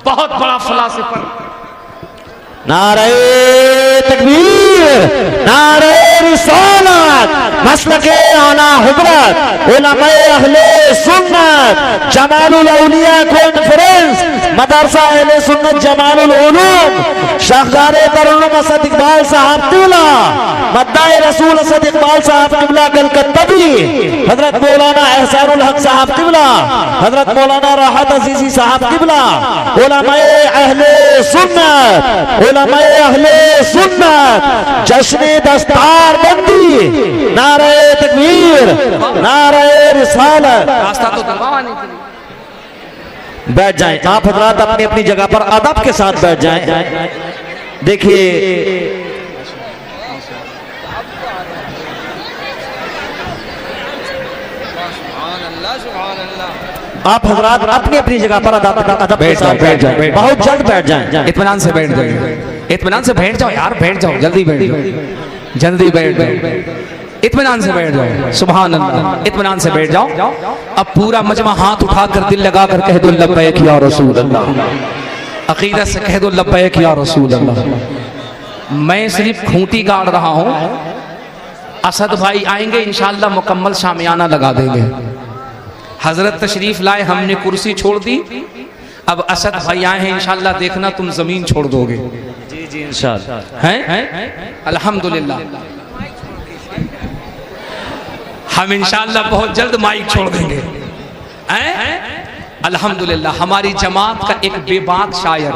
बहुत बड़ा फलासिफर। नारे तकबीर, नारे रिसालत, मसलके आला हज़रत, उलमाए अहले सुन्नत, जमालुल औलिया कॉन्फ्रेंस, मदरसा अहले सुन्नत जमालुल उलूम, शाहजादे तरुण असद इकबाल साहब क़िबला, मद्दाए रसूल असद इकबाल साहब क़िबला कलकत्तावी, हजरत मौलाना एहसानुल हक साहब क़िबला, हजरत मौलाना राहत अजीजी साहब क़िबला, उलमाए अहले सुन्नत, उलमाए अहले सुन्नत, जश्न दस्तार बंदी, नारे तकबीर, नारे रिसालत। रास्ता तो दरवाने के लिए बैठ जाएं आप हजरात, अपनी अपनी जगह पर अदब के साथ बैठ जाएं। देखिए आप हजरात अपनी अपनी जगह पर अदब के साथ बैठ जाएं, बहुत जल्द बैठ जाएं, इत्मीनान से बैठ जाओ, इत्मीनान से बैठ जाओ यार, बैठ जाओ, जल्दी बैठ जाओ, जल्दी बैठ जाओ, इत्मीनान से बैठ जाओ, सुभान अल्लाह, इत्मीनान से बैठ जाओ। अब पूरा मजमा हाथ उठाकर दिल लगाकर कह दो लब्बैक या रसूल अल्लाह, अकीदत से कह दो लब्बैक या रसूल अल्लाह। मैं सिर्फ खूंटी गाड़ रहा हूं, असद भाई आएंगे इंशाअल्लाह मुकम्मल शामियाना लगा देंगे। हजरत तशरीफ लाए, हमने कुर्सी छोड़ दी, अब असद भाई आए हैं, इंशाअल्लाह देखना तुम जमीन छोड़ दोगे। जी जी इंशाअल्लाह, हैं अल्हम्दुलिल्लाह, हम इंशाअल्लाह बहुत जल्द माइक छोड़ देंगे। हैं अल्हम्दुलिल्लाह, हमारी जमात का एक बेबाक शायर,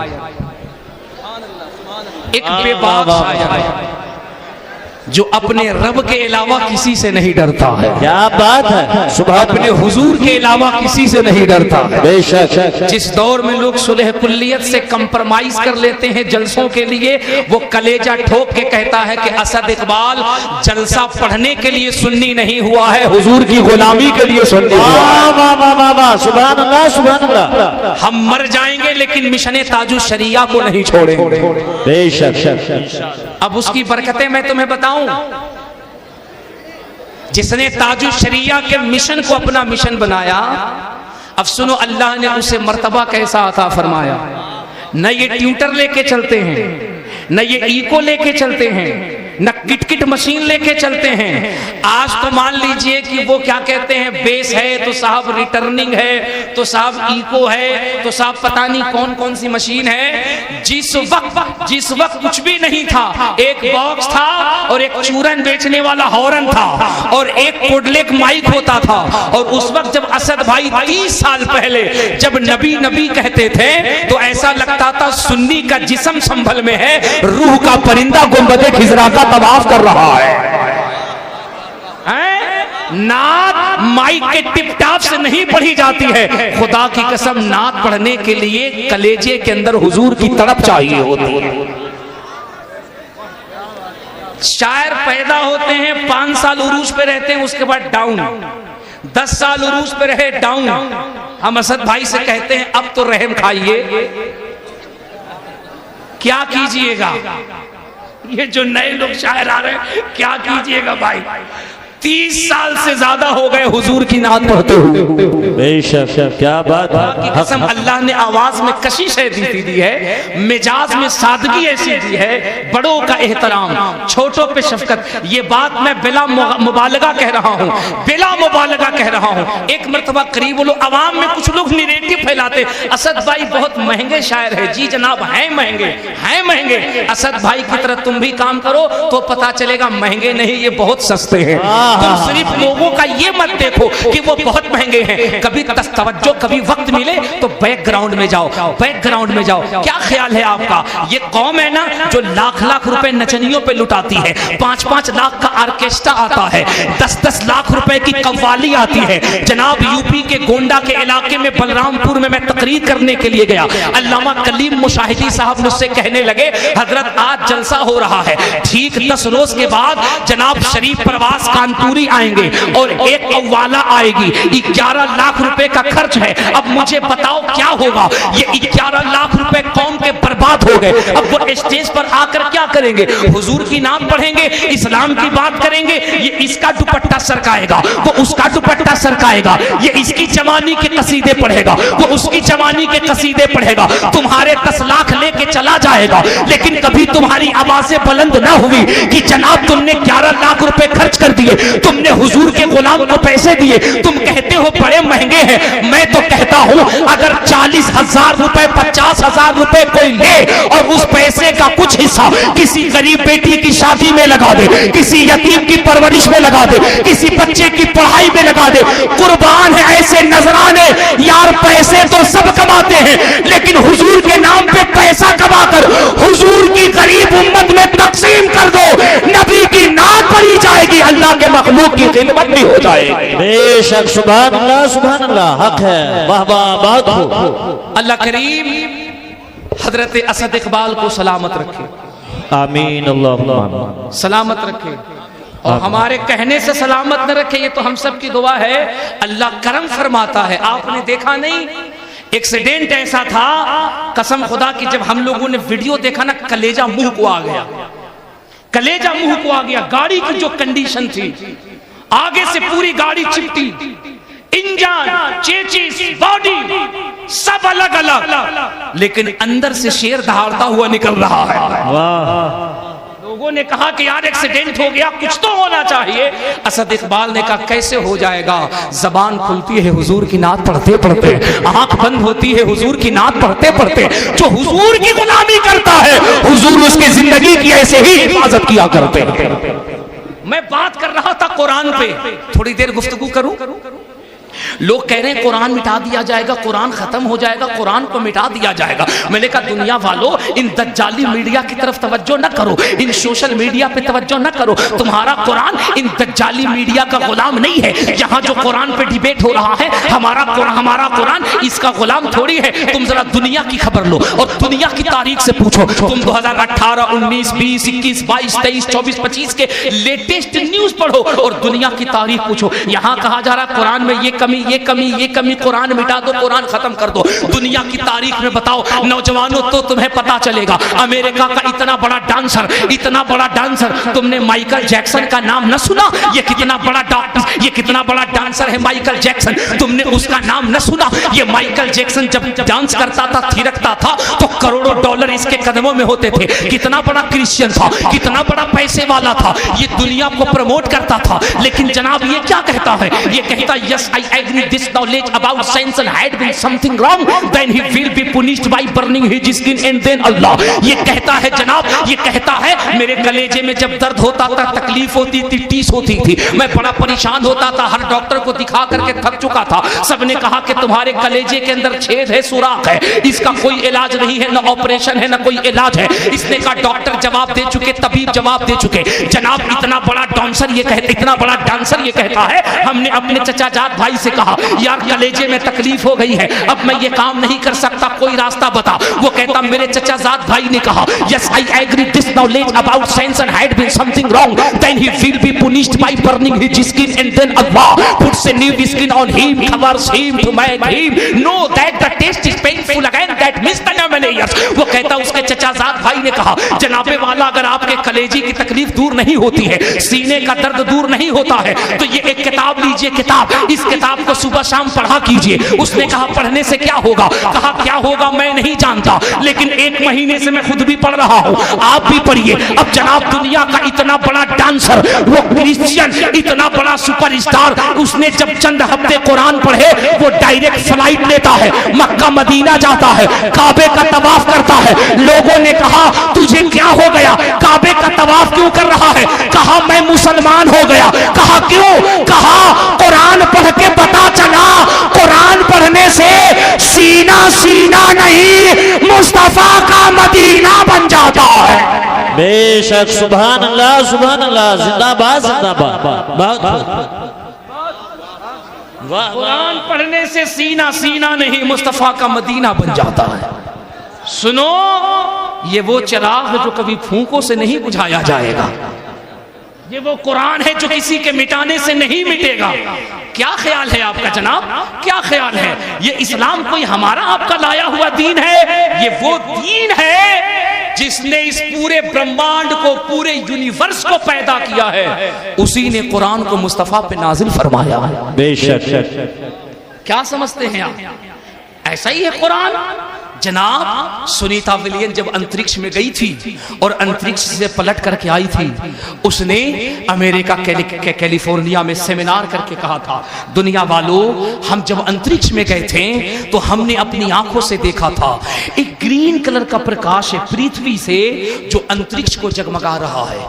एक बेबाक शायर जो अपने रब के अलावा किसी से नहीं डरता है। क्या बात है, सुबह अपने हुजूर के अलावा किसी से नहीं डरता है। बेशक जिस दौर में लोग सुलह कुल्लियत से कंप्रोमाइज कर लेते हैं जलसों के लिए, वो कलेजा ठोक के कहता है कि असद इकबाल जलसा पढ़ने के लिए सुन्नी नहीं हुआ है, हुजूर की गुलामी के लिए सुन्नी हुआ है। वाह वाह वाह वाह, सुभान अल्लाह सुभान अल्लाह। हम मर जाएंगे लेकिन मिशन ताजु शरिया को नहीं छोड़ेंगे। बेशक अब उसकी बरकतें मैं तुम्हें बताऊं, जिसने ताजु शरिया के मिशन को अपना मिशन बनाया, अब सुनो अल्लाह ने उसे मर्तबा कैसा अता फरमाया। न ये ट्यूटर लेके चलते हैं, न ये इको लेके चलते हैं, न किटकिट मशीन लेके चलते हैं। आज तो मान लीजिए कि वो क्या कहते हैं, बेस है तो साहब रिटर्निंग है, तो साहब इको है, तो साहब पता नहीं कौन कौन सी मशीन है। जिस वक्त कुछ भी नहीं था, एक बॉक्स था और एक चूरन बेचने वाला हॉर्न था और एक कोडलेक माइक होता था। और उस वक्त जब असद भाई 30 साल पहले जब नबी नबी कहते थे तो ऐसा लगता था सुन्नी का जिस्म संभल में है, रूह का परिंदा गुंबदे खिजरा का तवाफ कर रहा है। नात माइक के टिप टाप से नहीं पढ़ी जाती है, खुदा की कसम नात पढ़ने के लिए कलेजे के अंदर हुजूर की तड़प चाहिए होती है। शायर पैदा होते हैं, 5 साल उरूज पे रहते हैं, उसके बाद डाउन, 10 साल उरूज पे रहे डाउन, हम असद भाई से कहते हैं अब तो रहम खाइए, क्या कीजिएगा? ये जो नए लोग शायर आ रहे हैं, क्या कीजिएगा भाई? 30 साल से ज्यादा हो गए हुजूर की नात पढ़ते हुए। बेशक, क्या बात की कसम, अल्लाह ने आवाज में कशिश दी है, मिजाज में सादगी ऐसी दी है, बड़ों का एहतराम, छोटों पे शफकत। ये बात मैं बिला मुबालगा कह रहा हूँ, बिला मुबालगा कह रहा हूँ। एक मर्तबा करीब लोग अवाम में कुछ लोग निरेटिव फैलाते, असद भाई बहुत महंगे शायर है। जी जनाब, हैं महंगे, हैं महंगे। असद भाई की तरह तुम भी काम करो तो पता चलेगा महंगे नहीं, ये बहुत सस्ते हैं। तुम सिर्फ लोगों का ये मत देखो कि वो बहुत महंगे हैं। कभी तवज्जो, कभी वक्त मिले तो बैकग्राउंड में जाओ, बैकग्राउंड में जाओ। क्या ख्याल है आपका? ये कौम है ना जो लाख लाख रुपए नचनियों पे लुटाती है, 5-5 लाख का ऑर्केस्ट्रा आता है, 10-10 लाख रुपए की कव्वाली आती है। जनाब यूपी के गोंडा के इलाके में बलरामपुर में मैं तकरीर करने के लिए गया। अल्लामा कलीम मुशाहिदी साहब मुझसे कहने लगे, हजरत आज जलसा हो रहा है, ठीक 10 रोज के बाद जनाब शरीफ प्रवास कानपुरी आएंगे और एक कव्वाला आएगी, 11 लाख रुपए का खर्च है। अब मुझे बताओ क्या होगा? ये 11 लाख रुपए कौम के बर्बाद हो गए। अब वो स्टेज पर आकर क्या करेंगे? हुजूर की नाम पढ़ेंगे, इस्लाम की बात करेंगे। ये इसका दुपट्टा सरकाएगा, वो उसका दुपट्टा सरकाएगा। ये इसकी जवानी के कसीदे पढ़ेगा, वो उसकी जवानी के कसीदे पढ़ेगा। तुम्हारे 10 लाख लेके चला जाएगा, लेकिन कभी तुम्हारी आवाजें बुलंद ना हुई कि जनाब तुमने 11 लाख रुपए खर्च कर दिए, तुमने हुजूर के गुलाम को पैसे दिए, तुम कहते हो बड़े महंगे हैं। मैं तो कहता हूं अगर 40,000 रुपए, 50,000 रुपए कोई ले और उस पैसे का कुछ हिस्सा किसी गरीब बेटी की शादी में लगा दे, किसी यतीम की परवरिश में लगा दे, किसी बच्चे की पढ़ाई में लगा दे, कुर्बान है ऐसे नजराने। यार पैसे तो सब कमाते हैं, लेकिन हुजूर के नाम पे पैसा कमाकर हुजूर की गरीब उम्मत में तकसीम कर दो, नबी की नात पढ़ी जाएगी, अल्लाह के मखलूक की खिदमत भी हो जाएगी। बेशक, सुभान अल्लाह, सुभान अल्लाह, हक है, वाह वाह, बात हो। अल्लाह करीम हजरत असद इकबाल को सलामत रखे, आमीन, अल्लाह सलामत रखे, और हमारे कहने से सलामत न रखे, ये तो हम सब की दुआ है। अल्लाह करम फरमाता है। आपने देखा नहीं, एक्सीडेंट ऐसा था, कसम खुदा की, जब हम लोगों ने वीडियो देखा ना, कलेजा मुंह को आ गया, कलेजा मुंह को आ गया। गाड़ी की जो कंडीशन थी, आगे से पूरी गाड़ी चिपटी, इंजन, चेचिस, बॉडी सब अलग अलग, लेकिन अंदर से शेर दहाड़ता हुआ निकल रहा है। वाह। लोगों ने कहा कि यार एक्सीडेंट हो गया, कुछ तो होना चाहिए। असद इकबाल ने कहा कैसे हो जाएगा? जबान खुलती है हुजूर की नात पढ़ते पढ़ते, आंख बंद होती है हुजूर की नात पढ़ते पढ़ते। जो हुजूर की गुलामी करता है, हुजूर उसकी जिंदगी की ऐसे ही हिफाजत किया करते हैं। मैं बात कर रहा था कुरान पे, थोड़ी देर गुफ्तगू करूं। लोग कह रहे हैं कुरान मिटा दिया जाएगा, कुरान खत्म हो जाएगा, कुरान को मिटा दिया जाएगा। मैंने कहा दुनिया वालों, इन दज्जाली मीडिया की तरफ तवज्जो न करो, इन सोशल मीडिया पे तवज्जो न करो। तुम्हारा कुरान इन दज्जाली मीडिया का गुलाम नहीं है। यहाँ जो कुरान पे डिबेट हो रहा है, हमारा कुरान इसका गुलाम थोड़ी है। तुम जरा दुनिया की खबर लो और दुनिया की तारीख से पूछो। तुम 2018, 19, 20, 21, 22, 23, 24, 25 के लेटेस्ट न्यूज पढ़ो और दुनिया की तारीख पूछो। यहाँ कहा जा रहा कुरान में ये कमी, ये कमी, ये कमी, कुरान मिटा दो, कुरान खत्म कर दो। दुनिया की तारीख में बताओ नौजवानों, तो तुम्हें पता चलेगा अमेरिका का इतना बड़ा डांसर, इतना बड़ा डांसर, तुमने माइकल जैक्सन का नाम न सुना? ये कितना बड़ा डांसर, ये कितना बड़ा डांसर है माइकल जैक्सन, तुमने उसका नाम न सुना? ये माइकल जैक्सन जब डांस करता था, थिरकता था, तो करोड़ों डॉलर इसके कदमों में होते थे। कितना बड़ा क्रिश्चियन था, कितना बड़ा पैसे वाला था, ये दुनिया को प्रमोट करता था। लेकिन जनाब ये क्या कहता है? ये कहता yes I agree this knowledge about science and had been something wrong, then he will be punished by burning his skin and then Allah। ये कहता है जनाब, ये कहता है मेरे कलेजे में जब दर्द होता था, तकलीफ होती थी, टीस होती थी, मैं बड़ा परेशान होता था, हर डॉक्टर को दिखा करके थक चुका था। सबने कहा कि तुम्हारे कलेजे के अंदर छेद है, सुराख है, इसका कोई इलाज नहीं है, न ऑपरेशन है न कोई इलाज है। इसने कहा डॉक्टर जवाब दे चुके, तबीब जवाब दे चुके। जनाब इतना बड़ा डांसर ये कहता, इतना बड़ा डांसर ये कहता है, हमने अपने चचा जाट भाई से कहा यार कलेजे में तकलीफ हो गई है, अब मैं ये काम नहीं कर सकता, कोई रास्ता बता। वो कहता मेरे चचा जाट भाई ने कहा yes I agree this knowledge about science and had been something wrong, then he will be punished by burning his skin and then Allah puts a new skin on him, covers him to make him know that the taste is painful again, that means the many years। वो कहता उसके चचा जाट भाई ने कहा जनाबे वाला अगर आपके कलेजी की तकलीफ दूर नहीं होती है, सीने का दर्द दूर नहीं होता है, तो ये एक किताब लीजिए, किताब, इस किताब को सुबह शाम पढ़ा कीजिए। उसने कहा पढ़ने से क्या होगा? कहा क्या होगा मैं नहीं जानता, लेकिन 1 महीने से मैं खुद भी पढ़ रहा हूं, आप भी पढ़िए। अब जनाब दुनिया का इतना बड़ा डांसर, वो क्रिश्चियन, इतना बड़ा सुपरस्टार, उसने जब चंद हफ्ते कुरान पढ़े वो डायरेक्ट फ्लाइट लेता है, मक्का मदीना जाता है, काबे का तवाफ करता है। लोगों ने कहा तुझे क्या हो गया, काबे का तवाफ क्यों कर रहा है? कहा मैं मुसलमान हो गया। कहा क्यों? कहा कुरान पढ़ के पता चला कुरान पढ़ने से सीना सीना नहीं मुस्तफा का मदीना बन जाता है। बेशक सुभान अल्लाह जिंदाबाद जिंदाबाद। बहुत कुरान पढ़ने से सीना सीना नहीं मुस्तफा का मदीना बन जाता है। सुनो, ये वो चिराग है जो कभी फूंकों से नहीं बुझाया जाएगा, ये वो कुरान है जो किसी के मिटाने से नहीं मिटेगा। क्या ख्याल है आपका जनाब, क्या ख्याल है? ये इस्लाम कोई हमारा आपका लाया हुआ दीन है, ये वो दीन है जिसने इस पूरे ब्रह्मांड को, पूरे यूनिवर्स को पैदा किया है। उसी ने कुरान को मुस्तफा पे नाजिल फरमाया। बेशक क्या समझते हैं आप? ऐसा ही है कुरान। जनाब सुनीता विलियम जब अंतरिक्ष में गई थी और अंतरिक्ष से पलट करके आई थी, उसने अमेरिका कैलिफोर्निया में सेमिनार करके कहा था दुनिया वालों, हम जब अंतरिक्ष में गए थे तो हमने अपनी आंखों से देखा था एक ग्रीन कलर का प्रकाश है पृथ्वी से जो अंतरिक्ष को जगमगा रहा है।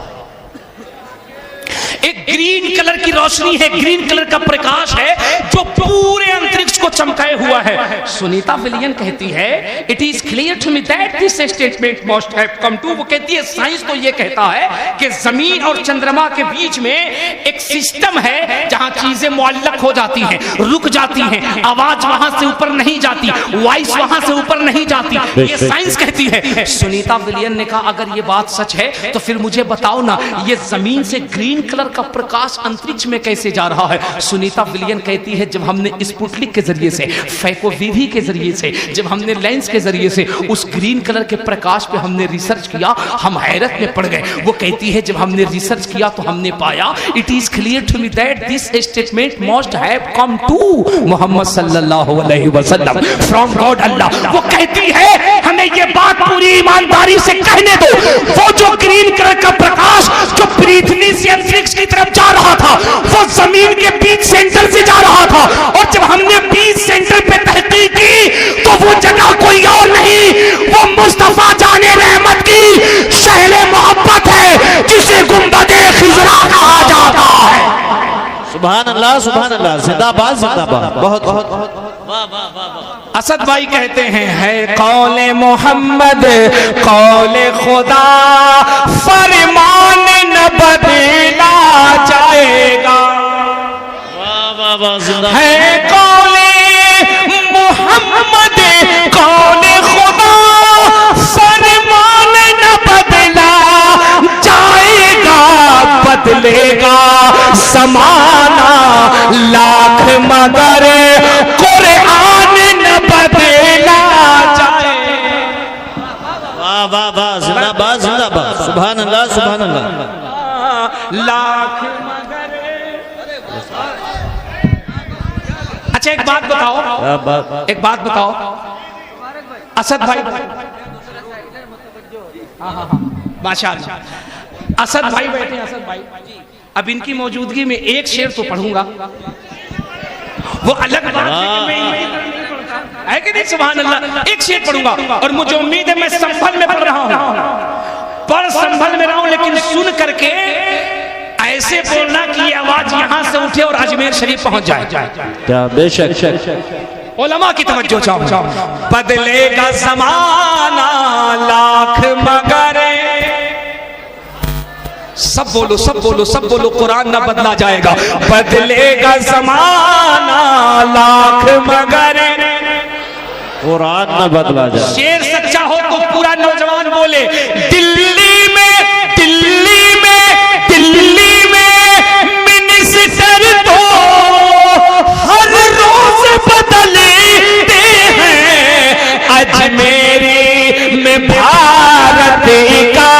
एक ग्रीन कलर की रोशनी है, ग्रीन कलर का प्रकाश है जो पूरे अंतरिक्ष को चमकाए हुआ है। सुनीता विलियम कहती है it is clear to me that this statement must have come to. वो कहती है साइंस तो ये कहता है कि जमीन और चंद्रमा के बीच में एक सिस्टम है जहां चीजें मुअल्लक हो जाती हैं, रुक जाती हैं, आवाज वहां से ऊपर नहीं जाती, वॉइस वहां से ऊपर नहीं जाती, ये साइंस कहती है। सुनीता विलियम ने कहा अगर ये बात सच है तो फिर मुझे बताओ ना ये जमीन से ग्रीन कलर का प्रकाश अंतरिक्ष में कैसे जा रहा है? सुनीता विलियम कहती है जब हमने स्पुतनिक के जरिए से, फैकोविवी के जरिए से, जब हमने लेंस के जरिए से उस ग्रीन कलर के प्रकाश पे हमने रिसर्च किया, हम हैरत में पड़ गए। वो कहती है जब हमने रिसर्च किया तो हमने पाया it is clear to me that this statement must have come to Muhammad सल्लल्लाहु अलैहि वसल्लम फ्रॉम गॉड अल्लाह। वो कहती है हमें ये बात पूरी ईमानदारी से कहने दो, वो जो ग्रीन कलर का प्रकाश जो पृथ्वी से अंतरिक्ष की तरफ जा रहा था वो जमीन के बीच सेंटर से जा रहा था, और जब हमने बीच सेंटर पे तहकीक की तो वो जगह कोई और नहीं, वो मुस्तफा जाने रहमत की शहरे मोहब्बत है जिसे गुंबदे खिजरा कहा जाता है। सुभान अल्लाह जिंदाबाद जिंदाबाद। बहुत बहुत वाह वाह वाह। असद भाई कहते हैं है कौले मोहम्मद कौले खुदा फरमान न बदला जाएगा। वाह वाह वाह जिंदाबाद। है कौले मोहम्मद कौले खुदा फरमान न बदला जाएगा, बदलेगा समाना लाख मगर कुरान न बदला जाए। वाह वाह वाह जिंदाबाद जिंदाबाद। सुभान अल्लाह लाख मगर। अच्छा एक बात बताओ, एक बात बताओ असद भाई, माशाअल्लाह असद भाई बैठे हैं। असद भाई अब इनकी मौजूदगी में एक शेर तो पढ़ूंगा, वो अलग बात है कि मैं नहीं पढ़ता है कि नहीं। सुभान अल्लाह एक शेर पढ़ूंगा और मुझे उम्मीद है मैं संभल में पढ़ रहा हूं, पर संभल में रहा हूं, लेकिन सुन करके ऐसे बोलना कि ये आवाज यहां से उठे और अजमेर शरीफ पहुंच जाए। क्या बेशक उलमा की तवज्जो चाहो। बदलेगा ज़माना ला सब बोलो, सब बोलो, सब बोलो, कुरान ना बदला जाएगा। बदलेगा जमाना लाख मगर कुरान न बदला जाए। शेर सच्चा हो तो पूरा नौजवान बोले, दिल्ली में, दिल्ली में, दिल्ली में मिनिस्टर तो हर रोज बदलते हैं, अजमेरी में भारत का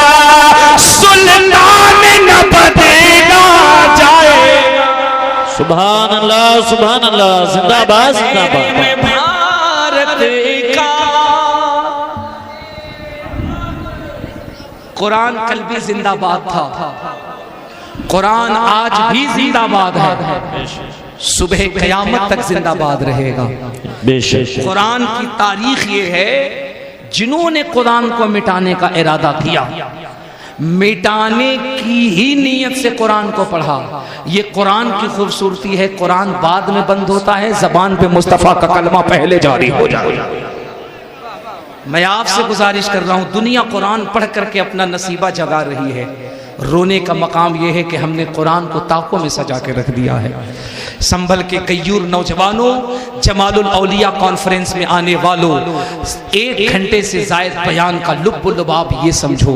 सुल्तान न बदला जाएगा। सुभान अल्लाह, सुभान अल्लाह, जिंदाबाद, जिंदाबाद। कुरान कल भी जिंदाबाद था, कुरान आज भी जिंदाबाद है, सुबह क़यामत तक जिंदाबाद रहेगा। कुरान की तारीख ये है, जिन्होंने कुरान को मिटाने का इरादा किया, मिटाने की ही नीयत से कुरान को पढ़ा। ये कुरान की खूबसूरती है। कुरान बाद में बंद होता है, जबान पे मुस्तफ़ा का कलमा पहले जारी हो जाता है। मैं आपसे गुजारिश कर रहा हूं, दुनिया कुरान पढ़ करके अपना नसीबा जगा रही है। रोने का मकाम यह है कि हमने कुरान को ताकों में सजा के रख दिया है। संभल के कय्यूर नौजवानों, जमालुल औलिया कॉन्फ्रेंस में आने वालों, 1 घंटे से जायद बयान का लुब्ब लुबाब ये समझो,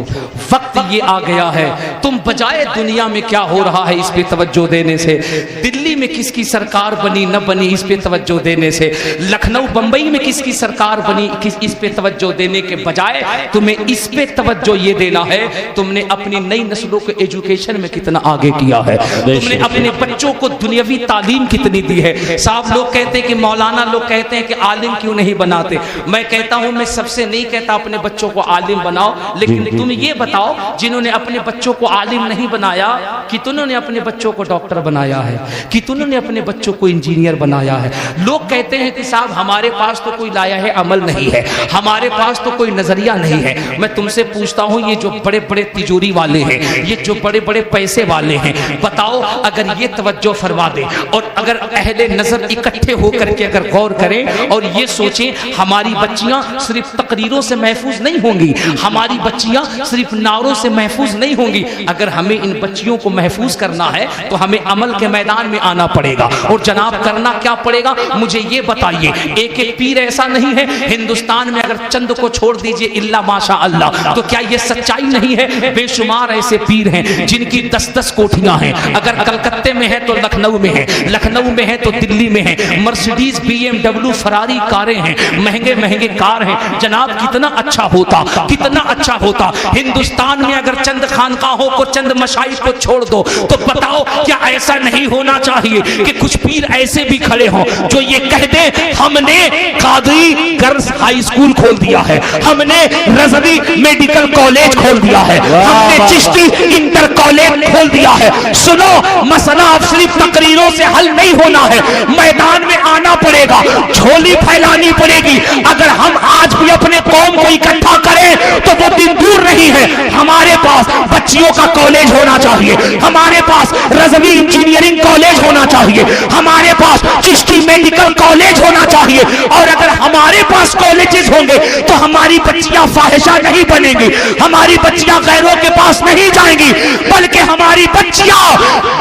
वक्त ये आ गया है, तुम बजाय दुनिया में क्या हो रहा है इस पे तवज्जो देने से, दिल्ली में किसकी सरकार बनी न बनी इस पे तवज्जो देने से, लखनऊ बंबई में किसकी सरकार बनी इस पे तवज्जो देने के बजाय तुम्हें इस पे तवज्जो ये देना है, तुमने अपनी नई नस्लों को एजुकेशन में कितना आगे किया है, तुमने अपने बच्चों को दुनियावी तालीम कितनी दी है। साहब लोग कहते हैं कि मौलाना लोग कहते हैं कि आलिम क्यों नहीं बनाते। मैं कहता हूं, मैं सबसे नहीं कहता अपने बच्चों को आलिम बनाओ, लेकिन तुम ये बताओ जिन्होंने अपने बच्चों को आलिम नहीं बनाया, कि तुमने अपने बच्चों को डॉक्टर बनाया है, कि तुमने अपने बच्चों को इंजीनियर बनाया है। लोग कहते हैं कि साहब हमारे पास तो कोई लाया है अमल नहीं है, हमारे पास तो कोई नजरिया नहीं है। मैं तुमसे पूछता हूं, ये जो बड़े बड़े तिजोरी वाले हैं, ये जो बड़े बड़े पैसे वाले हैं, बताओ अगर ये तवज्जो फरमा दे और अगर अहले नजर इकट्ठे होकर के अगर गौर करें और ये सोचें हमारी बच्चियां सिर्फ तकरीरों से महफूज नहीं होंगी, हमारी बच्चियां सिर्फ नारों से महफूज नहीं होंगी, अगर हमें इन बच्चियों को महफूज करना है तो हमें अमल के मैदान में आना पड़ेगा। और जनाब करना क्या पड़ेगा, मुझे ये बताइए। एक एक पीर ऐसा नहीं है हिंदुस्तान में, अगर चंद को छोड़ दीजिए इल्ला माशा अल्लाह, तो क्या ये सच्चाई नहीं है? बेशुमार ऐसे पीर हैं जिनकी 10-10 कोठियां हैं। अगर कलकत्ते में है तो लखनऊ में है, लखनऊ में है तो दिल्ली में है, मर्सिडीज BMW फरारी कारें हैं, महंगे महंगे कार हैं। जनाब कितना अच्छा होता, कितना अच्छा होता हिंदुस्तान में अगर चंद खानकाहों को, चंद मशाइख को छोड़ दो, तो बताओ क्या ऐसा नहीं होना चाहिए कि कुछ पीर ऐसे भी खड़े हों जो ये कह दे हमने कादरी गर्ल्स हाई स्कूल खोल दिया है, हमने रज़वी मेडिकल कॉलेज खोल दिया है, हमने चिश्ती इंटर कॉलेज खोल दिया है। सुनो, मसला अब सिर्फ तकरीरों से हल नहीं होना है, मैदान में आना पड़ेगा, झोली फैलानी पड़ेगी। अगर हम आज भी अपने कौम को इकट्ठा करें तो वो दिन दूर नहीं है। हमारे पास बच्चियों का कॉलेज होना चाहिए, हमारे पास रज़वी इंजीनियरिंग कॉलेज होना चाहिए, हमारे पास चिश्ती मेडिकल कॉलेज होना चाहिए। और अगर हमारे पास कॉलेजेस होंगे तो हमारी बच्चियां फाहिशा नहीं बनेंगी, हमारी बच्चियां गैरों के पास नहीं जाएंगी, बल्कि हमारी बच्चियां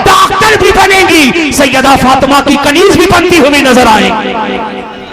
डॉक्टर भी बनेंगी, सैयदा फातिमा की कनीज भी बनती हुई नजर आएंगी।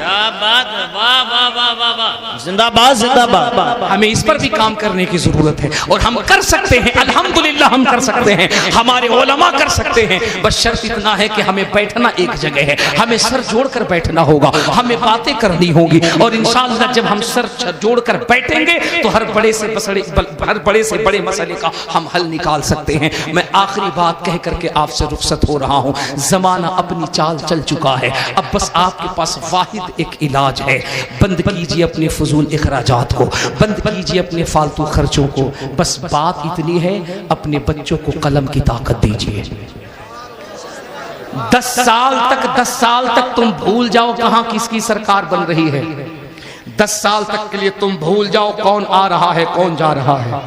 वाह वाह वाह वाह वाह, जिंदाबाद, जिंदाबाद। हमें इस पर भी काम करने की जरूरत है और हम कर सकते हैं, अल्हम्दुलिल्लाह हम कर सकते हैं, हमारे उलमा कर सकते हैं। बस शर्त इतना है कि हमें बैठना एक जगह है, हमें सर जोड़कर बैठना होगा, हमें बातें करनी होगी और इंशाअल्लाह जब हम सर जोड़कर बैठेंगे तो हर बड़े से बड़े मसले का हम हल निकाल सकते हैं। मैं आखिरी बात कह करके आपसे रुखसत हो रहा हूं। जमाना अपनी चाल चल चुका है, अब बस आपके पास वाहिद एक इलाज है। बंद कीजिए अपने फजूल इखराजात को, बंद कीजिए अपने फालतू खर्चों को। बस बात इतनी है, अपने बच्चों को कलम की ताकत दीजिए। 10 साल तक तुम भूल जाओ कहां किसकी सरकार बन रही है। 10 साल तक के लिए तुम भूल जाओ कौन आ रहा है कौन जा रहा है।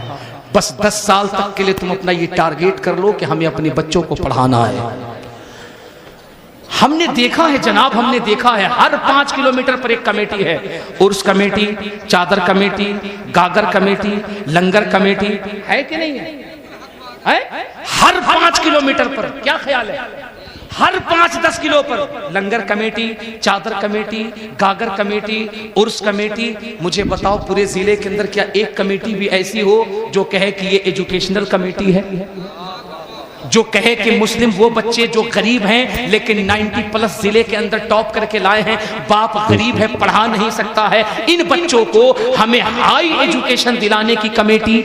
बस 10 साल तक के लिए तुम अपना ये टारगेट कर लो कि हमें अपने बच्चों को पढ़ाना है। हमने देखा है जनाब, हमने देखा है हर 5 किलोमीटर पर एक कमेटी है, उर्स कमेटी, चादर कमेटी, गागर कमेटी, लंगर कमेटी, है कि नहीं है? हर 5 किलोमीटर पर, क्या ख्याल है, हर 5-10 किलो पर लंगर कमेटी, चादर कमेटी, गागर कमेटी, उर्स कमेटी। मुझे बताओ पूरे जिले के अंदर क्या एक कमेटी भी ऐसी हो जो कहे कि ये एजुकेशनल कमेटी है, जो कहे कि मुस्लिम वो बच्चे जो गरीब हैं लेकिन 90+ जिले के अंदर टॉप करके लाए हैं, बाप गरीब है पढ़ा नहीं सकता है, इन बच्चों को हमें हाई एजुकेशन दिलाने की कमेटी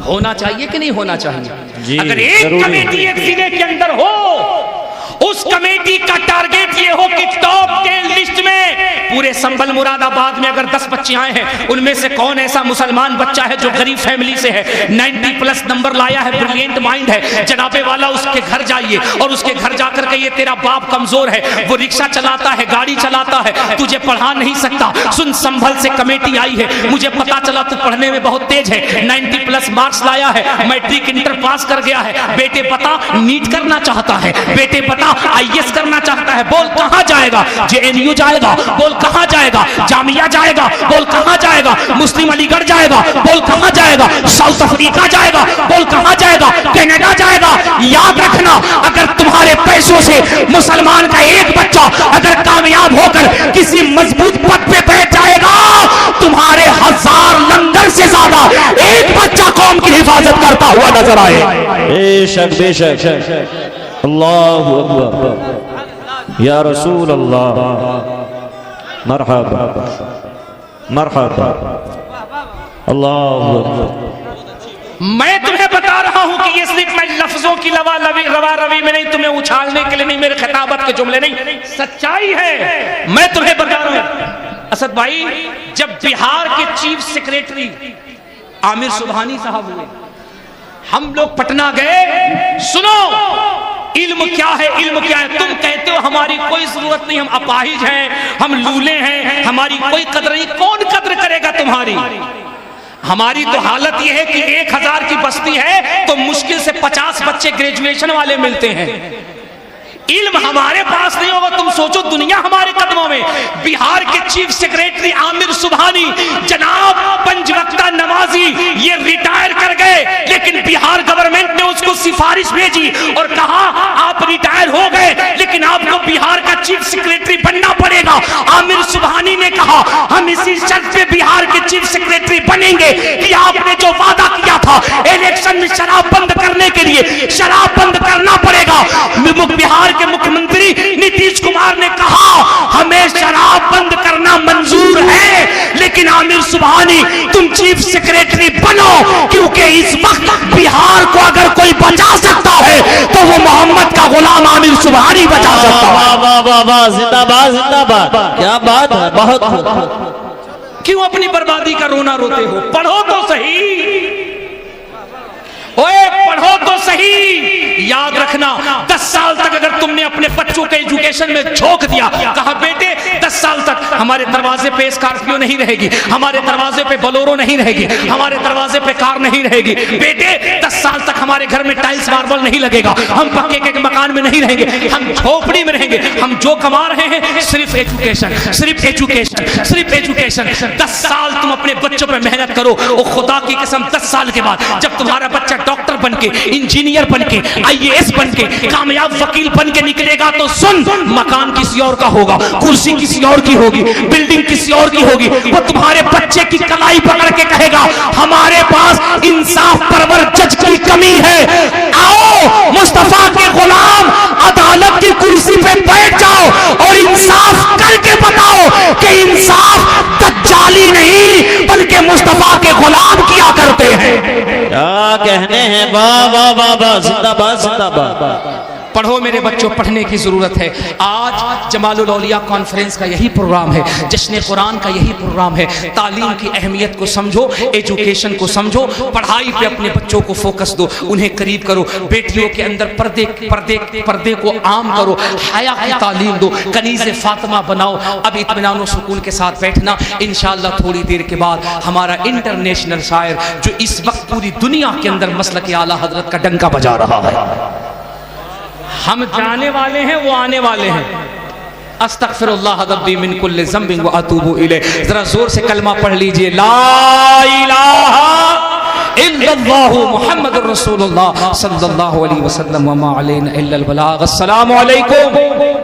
होना चाहिए कि नहीं होना चाहिए? अगर एक कमेटी एक जिले के अंदर हो, उस कमेटी का टारगेट ये हो कि टॉप 10 लिस्ट में पूरे संभल मुरादाबाद में अगर 10 बच्चे आए हैं, उनमें से कौन ऐसा मुसलमान बच्चा है जो गरीब फैमिली से है, 90+ नंबर लाया है, ब्रिलियंट माइंड है, जनाबे वाला उसके घर जाइए और उसके घर जाकर के ये तेरा बाप कमजोर है, वो रिक्शा चलाता है, गाड़ी चलाता है, तुझे पढ़ा नहीं सकता, सुन संभल से कमेटी आई है, मुझे पता चला तू पढ़ने में बहुत तेज है, 90+ मार्क्स लाया है, मैट्रिक इंटर पास कर गया है, बेटे पता नीट करना चाहता है, बेटे पता IAS करना चाहता है, बोल कहां जाएगा? JNU जाएगा, बोल कहां जाएगा? जामिया जाएगा, बोल कहां जाएगा? मुस्लिम अलीगढ़ जाएगा, बोल कहां जाएगा? साउथ अफ्रीका जाएगा, बोल कहां जाएगा? कनाडा जाएगा। याद रखना, अगर तुम्हारे पैसों से मुसलमान का एक बच्चा अगर कामयाब होकर किसी मजबूत पद पे बैठ जाएगा, तुम्हारे 1000 लंगर से ज्यादा एक बच्चा कौम की हिफाजत करता हुआ नजर आए। बेशक बेशक, अल्लाहु अकबर, या रसूल अल्लाह, मरहबा मरहबा, अल्लाहु अकबर। मैं तुम्हें बता रहा हूं कि ये सिर्फ मैं लफ्जों की रवा रवी में नहीं, तुम्हें उछालने के लिए नहीं, मेरे खिताबत के जुमले नहीं, सच्चाई है। मैं तुम्हें बता रहा हूं असद भाई, जब बिहार के चीफ सेक्रेटरी आमिर सुबहानी साहब हुए, हम लोग पटना गए। सुनो, इल्म क्या है, इल्म क्या है? तुम कहते हो हमारी कोई जरूरत नहीं, हम अपाहिज हैं, हम लूले हैं, हमारी कोई कदर नहीं। कौन कदर करेगा तुम्हारी? हमारी तो हालत यह है कि 1000 की बस्ती है तो मुश्किल से 50 बच्चे ग्रेजुएशन वाले मिलते हैं। इल्म हमारे पास नहीं होगा, तुम सोचो दुनिया हमारे कदमों में। बिहार के चीफ सेक्रेटरी आमिर सुबहानी जनाब, 5 वक्ता नमाजी, ये रिटायर कर गए, लेकिन बिहार गवर्नमेंट ने उसको सिफारिश भेजी और कहा आप रिटायर हो गए लेकिन आपको बिहार का चीफ सेक्रेटरी बनना पड़ेगा। आमिर सुबहानी ने कहा हम इसी शर्त पे बिहार के चीफ सेक्रेटरी बनेंगे कि आपने जो वादा किया था इलेक्शन में शराब बंद करने के लिए, शराब बंद करना पड़ेगा। बिहार के मुख्यमंत्री नीतीश कुमार ने कहा हमें शराब बंद करना मंजूर है, लेकिन आमिर सुबहानी तुम चीफ सेक्रेटरी बनो, क्योंकि इस वक्त बिहार को अगर कोई बचा सकता है तो वो मोहम्मद का गुलाम आमिर सुबहानी बचा सकता है। वाह वाह वाह, जिंदाबाद जिंदाबाद, क्या बात है, बहुत। क्यों अपनी बर्बादी का रोना रोते हो? पढ़ो तो सही, ओए पढ़ो तो सही। याद रखना, 10 साल तक अगर तुमने अपने बच्चों के एजुकेशन में झोंक दिया, कहा बेटे 10 साल तक हमारे दरवाजे पे स्कॉर्पियो नहीं रहेगी, हमारे दरवाजे पे बोलेरो नहीं रहेगी, हमारे दरवाजे पे कार नहीं रहेगी, बेटे 10 साल तक हमारे घर में टाइल्स मार्बल नहीं लगेगा, हम पक्के के मकान में नहीं रहेंगे, हम झोपड़ी में रहेंगे, हम जो कमा रहे हैं सिर्फ एजुकेशन, सिर्फ एजुकेशन, सिर्फ एजुकेशन। 10 साल तुम अपने बच्चों पे मेहनत करो, और खुदा की कसम 10 साल के बाद जब तुम्हारा बच्चा डॉक्टर बनके, इंजीनियर बनके, IAS बनके, कामयाब वकील बनके निकलेगा तो सुन, मकान किसी और का होगा, कुर्सी किसी और की होगी, बिल्डिंग किसी और की होगी। वो तुम्हारे बच्चे की कलाई पकड़ के कहेगा हमारे पास इंसाफ परवर जज की कमी है, आओ मुस्तफा के गुलाम अदालत की कुर्सी पे बैठ जाओ और इंसाफ करके बताओ कि इंसाफ दज्जाली नहीं बल्कि मुस्तफा के गुलाम किया करते हैं। क्या कहने हैं, वाह वाह वाह वाह, जिंदाबाद जिंदाबाद। पढ़ो मेरे बच्चों, पढ़ने की जरूरत है। आज जमालुल औलिया कॉन्फ्रेंस का यही प्रोग्राम है, जश्न कुरान का यही प्रोग्राम है। तालीम की अहमियत को समझो, एजुकेशन को समझो, पढ़ाई पे अपने बच्चों को फोकस दो, उन्हें करीब करो। बेटियों के अंदर पर्दे को आम करो, हया की तालीम दो, कनीज़े फातिमा बनाओ। अब इत्मीनान और सुकून के साथ बैठना। इंशाअल्लाह थोड़ी देर के बाद हमारा इंटरनेशनल शायर जो इस वक्त पूरी दुनिया के अंदर मसलक आला हजरत का डंका बजा रहा है, हम जाने वाले हैं, वो आने वाले हैं। अस्तगफिरुल्लाह रब्बी मिन कुल्लि ज़ंबिन व अतूबु इलैह। जरा जोर से कलमा पढ़ लीजिए, ला इलाहा इल्लल्लाहु मुहम्मदुर रसूलुल्लाह सल्लल्लाहु अलैहि वसल्लम व मा अलैना इल्लल बलाग। अस्सलामु अलैकुम।